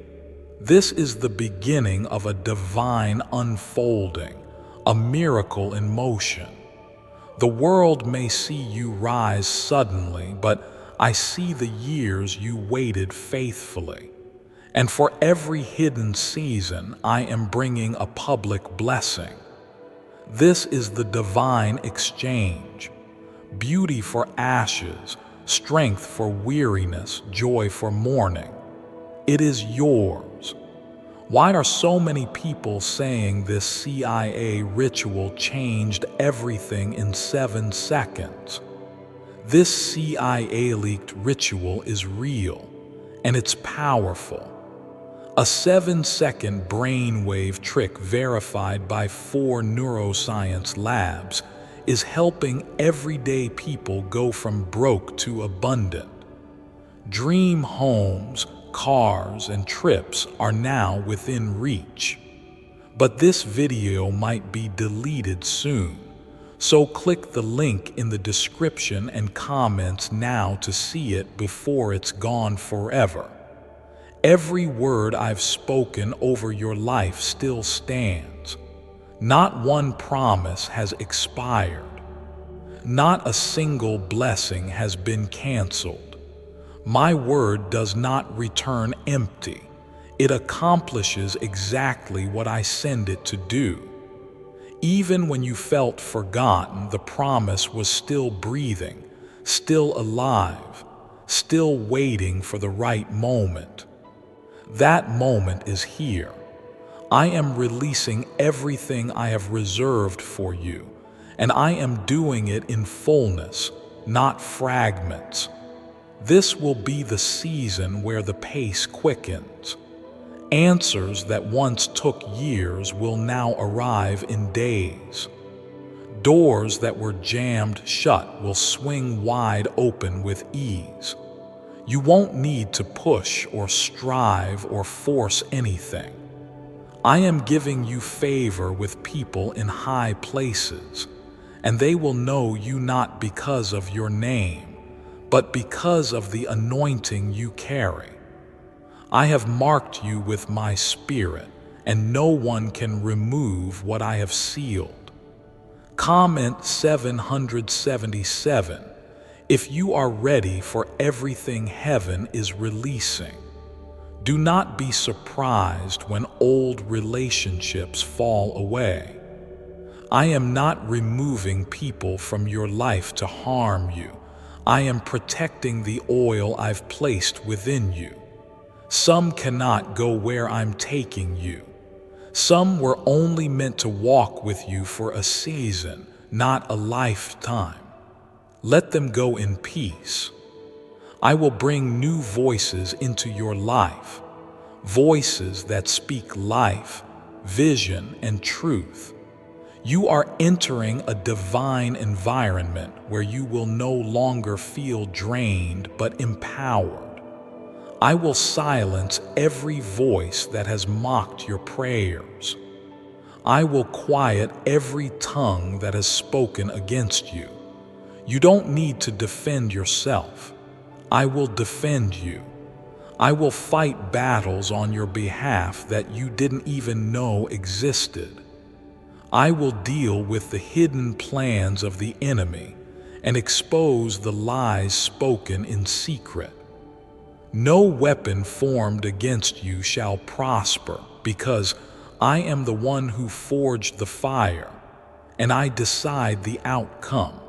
This is the beginning of a divine unfolding, a miracle in motion. The world may see you rise suddenly, but I see the years you waited faithfully. And for every hidden season, I am bringing a public blessing. This is the divine exchange. Beauty for ashes, strength for weariness, joy for mourning. It is yours. Why are so many people saying this CIA ritual changed everything in 7 seconds? This CIA-leaked ritual is real, and it's powerful. A 7-second brainwave trick verified by 4 neuroscience labs is helping everyday people go from broke to abundant. Dream homes, cars, and trips are now within reach. But this video might be deleted soon, so click the link in the description and comments now to see it before it's gone forever. Every word I've spoken over your life still stands. Not one promise has expired. Not a single blessing has been canceled. My word does not return empty. It accomplishes exactly what I send it to do. Even when you felt forgotten, the promise was still breathing, still alive, still waiting for the right moment. That moment is here. I am releasing everything I have reserved for you, and I am doing it in fullness, not fragments. This will be the season where the pace quickens. Answers that once took years will now arrive in days. Doors that were jammed shut will swing wide open with ease. You won't need to push or strive or force anything. I am giving you favor with people in high places, and they will know you not because of your name, but because of the anointing you carry. I have marked you with my spirit, and no one can remove what I have sealed. Comment 777 if you are ready for everything heaven is releasing. Do not be surprised when old relationships fall away. I am not removing people from your life to harm you. I am protecting the oil I've placed within you. Some cannot go where I'm taking you. Some were only meant to walk with you for a season, not a lifetime. Let them go in peace. I will bring new voices into your life, voices that speak life, vision, and truth. You are entering a divine environment where you will no longer feel drained but empowered. I will silence every voice that has mocked your prayers. I will quiet every tongue that has spoken against you. You don't need to defend yourself. I will defend you. I will fight battles on your behalf that you didn't even know existed. I will deal with the hidden plans of the enemy and expose the lies spoken in secret. No weapon formed against you shall prosper, because I am the one who forged the fire, and I decide the outcome.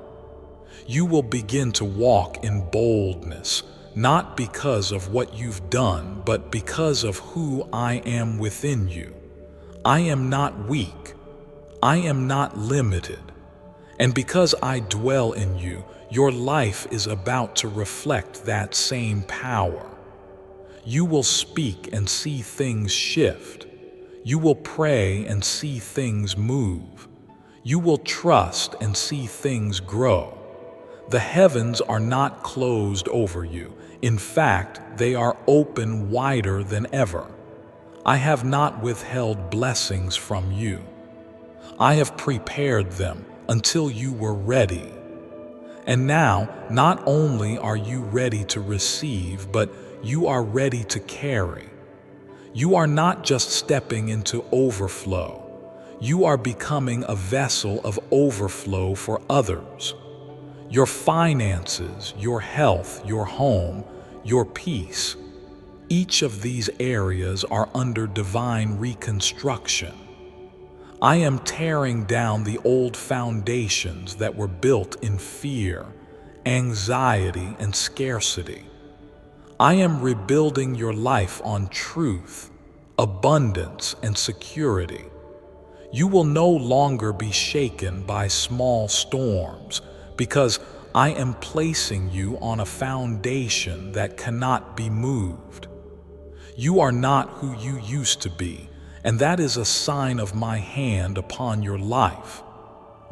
You will begin to walk in boldness, not because of what you've done, but because of who I am within you. I am not weak. I am not limited. And because I dwell in you, your life is about to reflect that same power. You will speak and see things shift. You will pray and see things move. You will trust and see things grow. The heavens are not closed over you. In fact, they are open wider than ever. I have not withheld blessings from you. I have prepared them until you were ready. And now, not only are you ready to receive, but you are ready to carry. You are not just stepping into overflow. You are becoming a vessel of overflow for others. Your finances, your health, your home, your peace, each of these areas are under divine reconstruction. I am tearing down the old foundations that were built in fear, anxiety, and scarcity. I am rebuilding your life on truth, abundance, and security. You will no longer be shaken by small storms because I am placing you on a foundation that cannot be moved. You are not who you used to be, and that is a sign of my hand upon your life.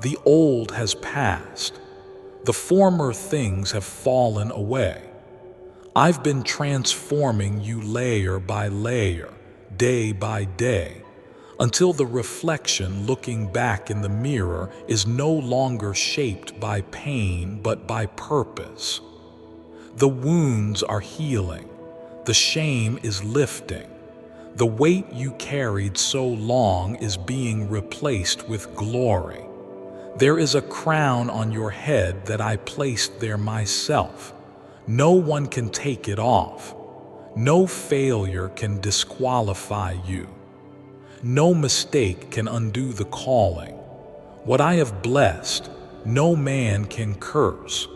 The old has passed. The former things have fallen away. I've been transforming you layer by layer, day by day, until the reflection looking back in the mirror is no longer shaped by pain but by purpose. The wounds are healing. The shame is lifting. The weight you carried so long is being replaced with glory. There is a crown on your head that I placed there myself. No one can take it off. No failure can disqualify you. No mistake can undo the calling. What I have blessed, no man can curse.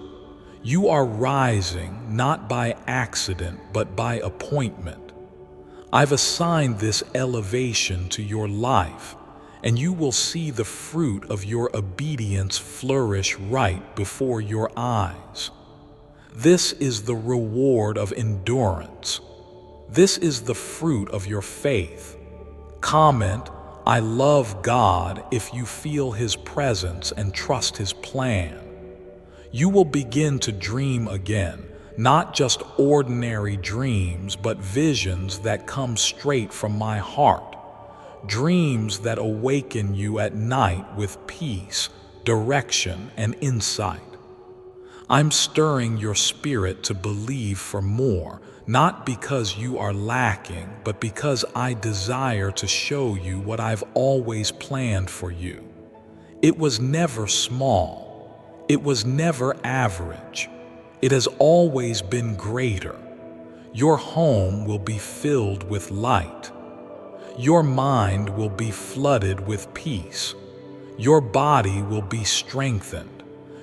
You are rising not by accident but by appointment. I've assigned this elevation to your life, and you will see the fruit of your obedience flourish right before your eyes. This is the reward of endurance. This is the fruit of your faith. Comment, "I love God," if you feel His presence and trust His plan. You will begin to dream again, not just ordinary dreams, but visions that come straight from my heart. Dreams that awaken you at night with peace, direction, and insight. I'm stirring your spirit to believe for more, not because you are lacking, but because I desire to show you what I've always planned for you. It was never small. It was never average. It has always been greater. Your home will be filled with light. Your mind will be flooded with peace. Your body will be strengthened.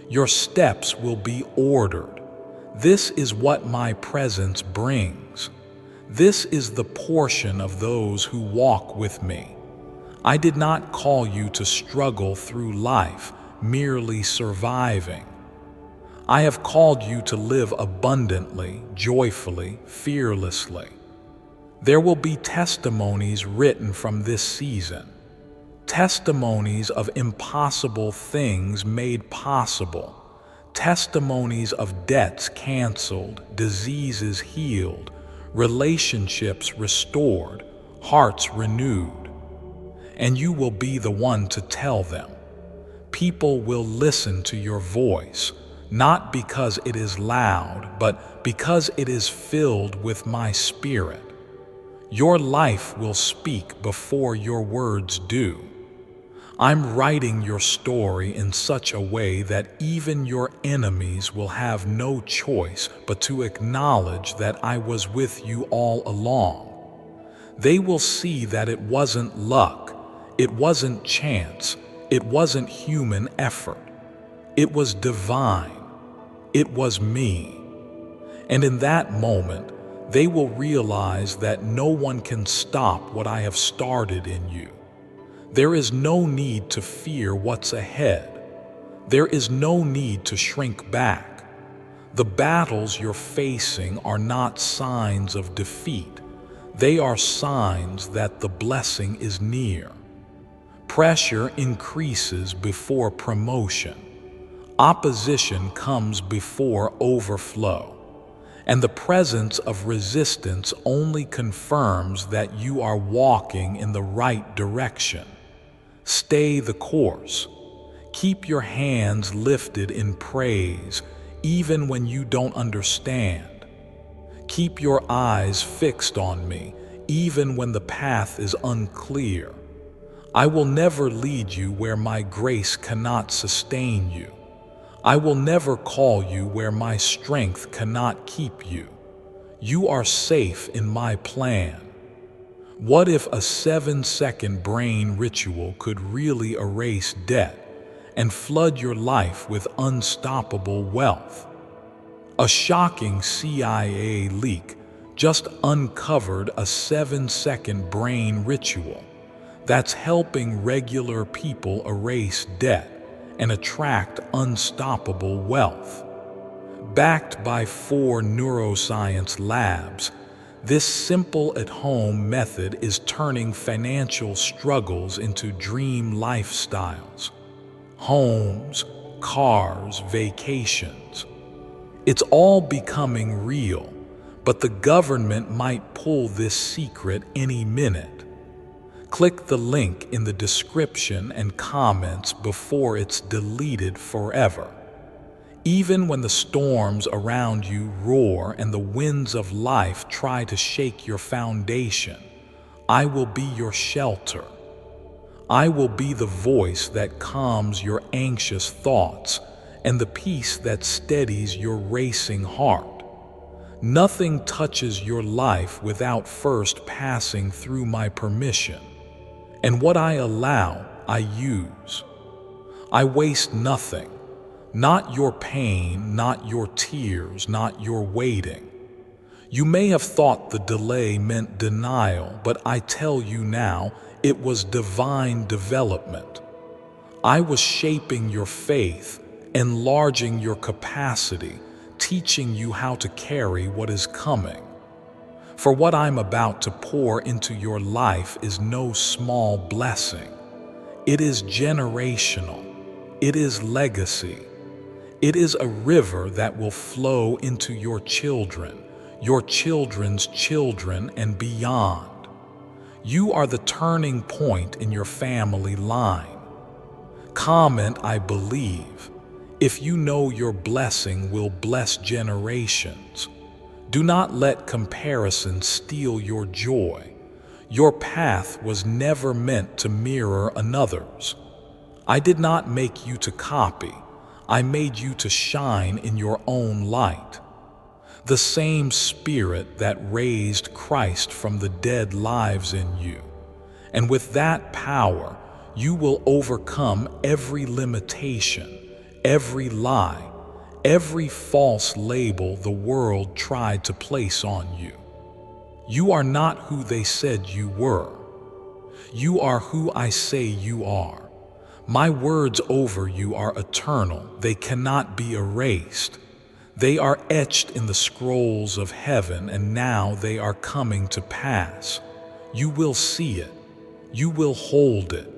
Your steps will be ordered. This is what my presence brings. This is the portion of those who walk with me. I did not call you to struggle through life, merely surviving. I have called you to live abundantly, joyfully, fearlessly. There will be testimonies written from this season. Testimonies of impossible things made possible. Testimonies of debts canceled, diseases healed, relationships restored, hearts renewed. And you will be the one to tell them. People will listen to your voice, not because it is loud, but because it is filled with my spirit. Your life will speak before your words do. I'm writing your story in such a way that even your enemies will have no choice but to acknowledge that I was with you all along. They will see that it wasn't luck, it wasn't chance, it wasn't human effort. It was divine. It was me. And in that moment, they will realize that no one can stop what I have started in you. There is no need to fear what's ahead. There is no need to shrink back. The battles you're facing are not signs of defeat. They are signs that the blessing is near. Pressure increases before promotion. Opposition comes before overflow. And the presence of resistance only confirms that you are walking in the right direction. Stay the course. Keep your hands lifted in praise, even when you don't understand. Keep your eyes fixed on me, even when the path is unclear. I will never lead you where my grace cannot sustain you. I will never call you where my strength cannot keep you. You are safe in my plan. What if a 7-second brain ritual could really erase debt and flood your life with unstoppable wealth? A shocking CIA leak just uncovered a 7-second brain ritual that's helping regular people erase debt and attract unstoppable wealth. Backed by 4 neuroscience labs, this simple at-home method is turning financial struggles into dream lifestyles. Homes, cars, vacations. It's all becoming real, but the government might pull this secret any minute. Click the link in the description and comments before it's deleted forever. Even when the storms around you roar and the winds of life try to shake your foundation, I will be your shelter. I will be the voice that calms your anxious thoughts and the peace that steadies your racing heart. Nothing touches your life without first passing through my permission. And what I allow, I use. I waste nothing. Not your pain, not your tears, not your waiting. You may have thought the delay meant denial, but I tell you now, it was divine development. I was shaping your faith, enlarging your capacity, teaching you how to carry what is coming. For what I'm about to pour into your life is no small blessing. It is generational. It is legacy. It is a river that will flow into your children, your children's children, and beyond. You are the turning point in your family line. Comment, I believe, if you know your blessing will bless generations. Do not let comparison steal your joy. Your path was never meant to mirror another's. I did not make you to copy. I made you to shine in your own light. The same Spirit that raised Christ from the dead lives in you. And with that power, you will overcome every limitation, every lie, every false label the world tried to place on you. You are not who they said you were. You are who I say you are. My words over you are eternal. They cannot be erased. They are etched in the scrolls of heaven, and now they are coming to pass. You will see it. You will hold it.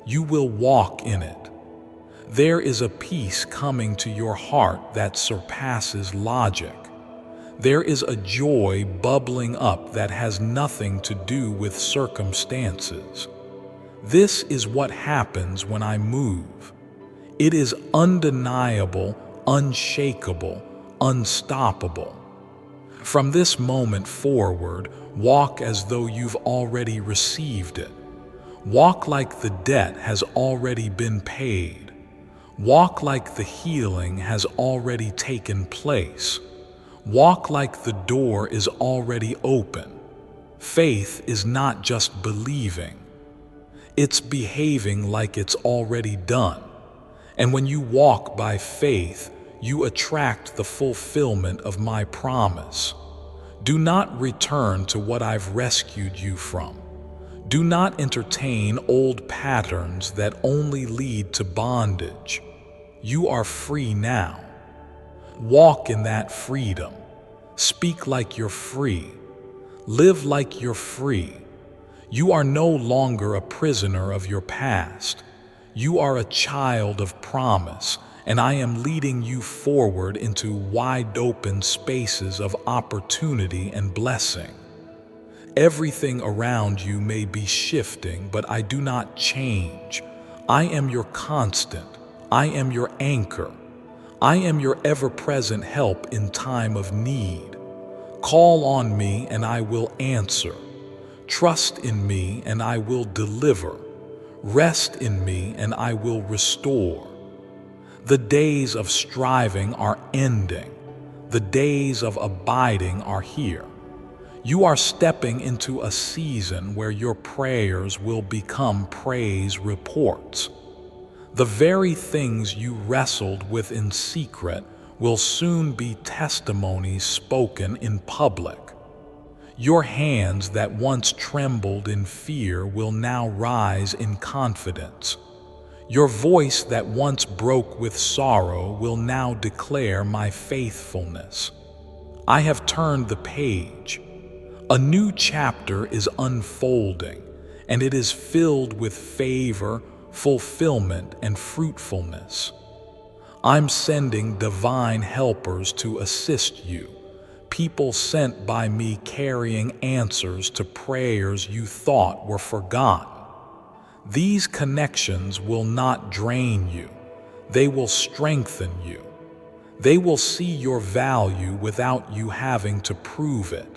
You will walk in it. There is a peace coming to your heart that surpasses logic. There is a joy bubbling up that has nothing to do with circumstances. This is what happens when I move. It is undeniable, unshakable, unstoppable. From this moment forward, walk as though you've already received it. Walk like the debt has already been paid. Walk like the healing has already taken place. Walk like the door is already open. Faith is not just believing. It's behaving like it's already done. And when you walk by faith, you attract the fulfillment of my promise. Do not return to what I've rescued you from. Do not entertain old patterns that only lead to bondage. You are free now. Walk in that freedom. Speak like you're free. Live like you're free. You are no longer a prisoner of your past. You are a child of promise, and I am leading you forward into wide open spaces of opportunity and blessing. Everything around you may be shifting, but I do not change. I am your constant. I am your anchor. I am your ever-present help in time of need. Call on me and I will answer. Trust in me and I will deliver. Rest in me and I will restore. The days of striving are ending. The days of abiding are here. You are stepping into a season where your prayers will become praise reports. The very things you wrestled with in secret will soon be testimonies spoken in public. Your hands that once trembled in fear will now rise in confidence. Your voice that once broke with sorrow will now declare my faithfulness. I have turned the page. A new chapter is unfolding, and it is filled with favor, fulfillment, and fruitfulness. I'm sending divine helpers to assist you, people sent by me carrying answers to prayers you thought were forgotten. These connections will not drain you. They will strengthen you. They will see your value without you having to prove it.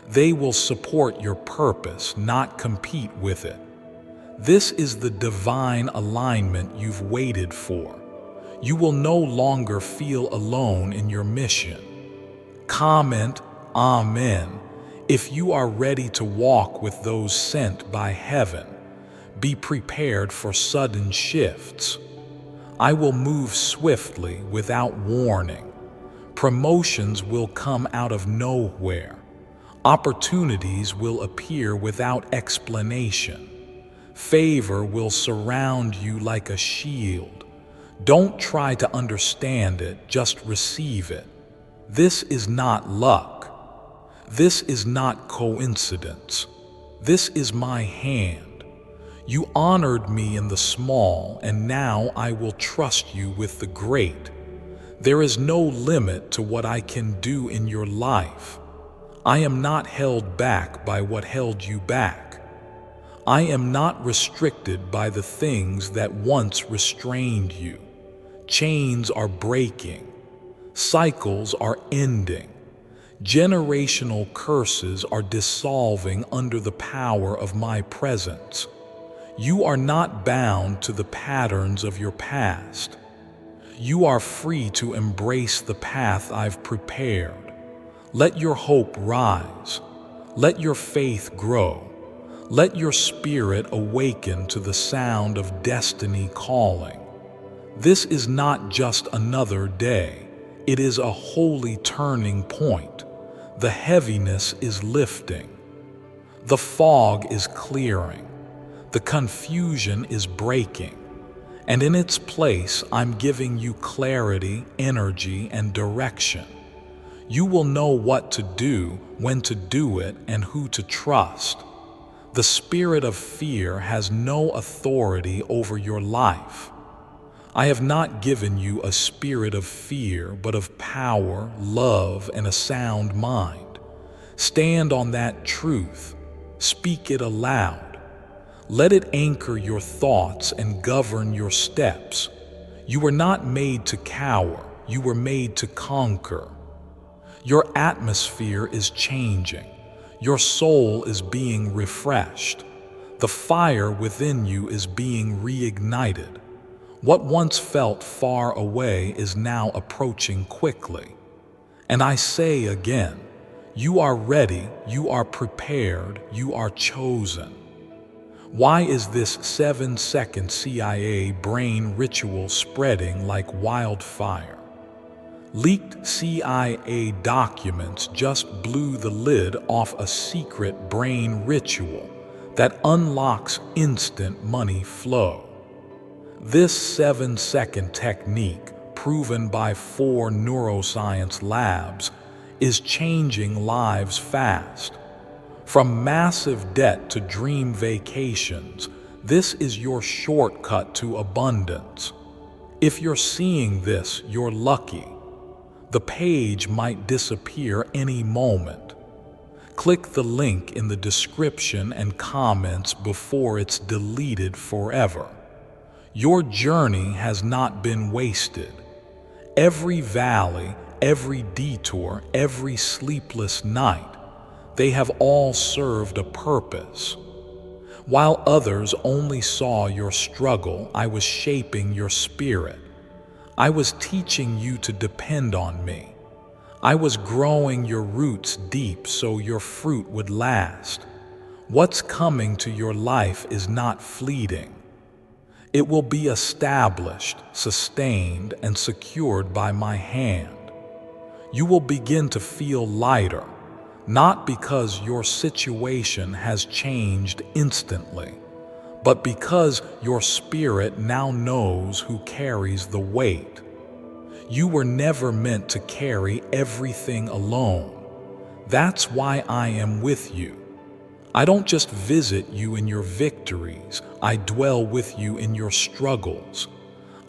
They will support your purpose, not compete with it. This is the divine alignment you've waited for. You will no longer feel alone in your mission. Comment Amen if you are ready to walk with those sent by heaven. Be prepared for sudden shifts. I will move swiftly without warning. Promotions will come out of nowhere. Opportunities will appear without explanation. Favor will surround you like a shield. Don't try to understand it, just receive it. This is not luck. This is not coincidence. This is my hand. You honored me in the small, and now I will trust you with the great. There is no limit to what I can do in your life. I am not held back by what held you back. I am not restricted by the things that once restrained you. Chains are breaking. Cycles are ending. Generational curses are dissolving under the power of my presence. You are not bound to the patterns of your past. You are free to embrace the path I've prepared. Let your hope rise. Let your faith grow. Let your spirit awaken to the sound of destiny calling. This is not just another day. It is a holy turning point. The heaviness is lifting. The fog is clearing. The confusion is breaking. And in its place, I'm giving you clarity, energy, and direction. You will know what to do, when to do it, and who to trust. The spirit of fear has no authority over your life. I have not given you a spirit of fear, but of power, love, and a sound mind. Stand on that truth. Speak it aloud. Let it anchor your thoughts and govern your steps. You were not made to cower. You were made to conquer. Your atmosphere is changing. Your soul is being refreshed. The fire within you is being reignited. What once felt far away is now approaching quickly. And I say again, you are ready, you are prepared, you are chosen. Why is this 7-second CIA brain ritual spreading like wildfire? Leaked CIA documents just blew the lid off a secret brain ritual that unlocks instant money flow. This 7-second technique, proven by 4 neuroscience labs, is changing lives fast. From massive debt to dream vacations, this is your shortcut to abundance. If you're seeing this, you're lucky. The page might disappear any moment. Click the link in the description and comments before it's deleted forever. Your journey has not been wasted. Every valley, every detour, every sleepless night, they have all served a purpose. While others only saw your struggle, I was shaping your spirit. I was teaching you to depend on me. I was growing your roots deep so your fruit would last. What's coming to your life is not fleeting. It will be established, sustained, and secured by my hand. You will begin to feel lighter, not because your situation has changed instantly, but because your spirit now knows who carries the weight. You were never meant to carry everything alone. That's why I am with you. I don't just visit you in your victories, I dwell with you in your struggles.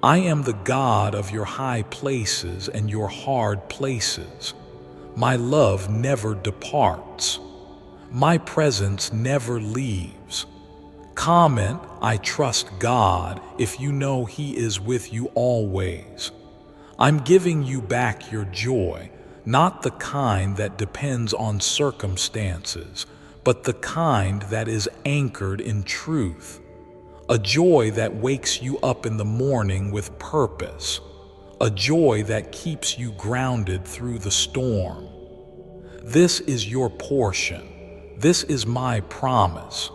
I am the God of your high places and your hard places. My love never departs. My presence never leaves. Comment, I trust God, if you know He is with you always. I'm giving you back your joy, not the kind that depends on circumstances, but the kind that is anchored in truth. A joy that wakes you up in the morning with purpose. A joy that keeps you grounded through the storm. This is your portion. This is my promise.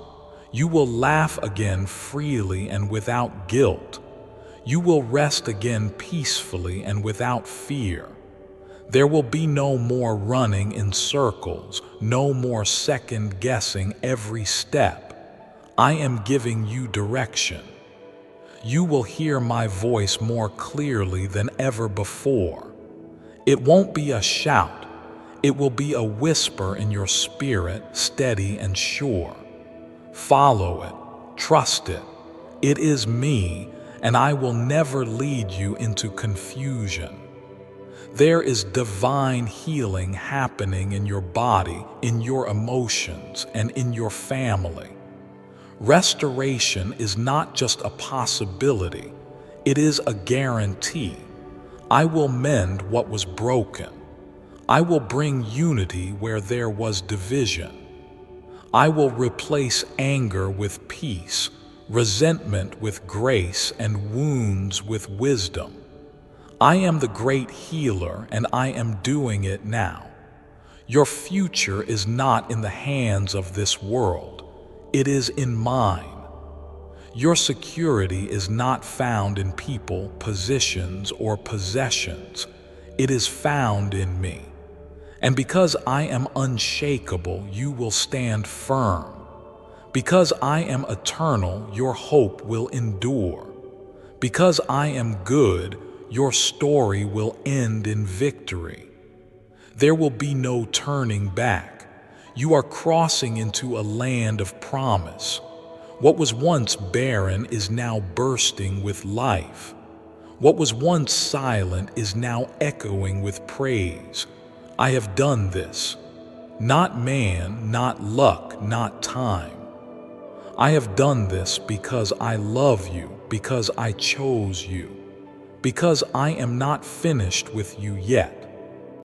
You will laugh again freely and without guilt. You will rest again peacefully and without fear. There will be no more running in circles, no more second-guessing every step. I am giving you direction. You will hear my voice more clearly than ever before. It won't be a shout. It will be a whisper in your spirit, steady and sure. Follow it. Trust it. It is me, and I will never lead you into confusion. There is divine healing happening in your body, in your emotions, and in your family. Restoration is not just a possibility, it is a guarantee. I will mend what was broken. I will bring unity where there was division. I will replace anger with peace, resentment with grace, and wounds with wisdom. I am the great healer, and I am doing it now. Your future is not in the hands of this world. It is in mine. Your security is not found in people, positions, or possessions. It is found in me. And because I am unshakable, you will stand firm. Because I am eternal, your hope will endure. Because I am good, your story will end in victory. There will be no turning back. You are crossing into a land of promise. What was once barren is now bursting with life. What was once silent is now echoing with praise. I have done this. Not man, not luck, not time. I have done this because I love you, because I chose you, because I am not finished with you yet.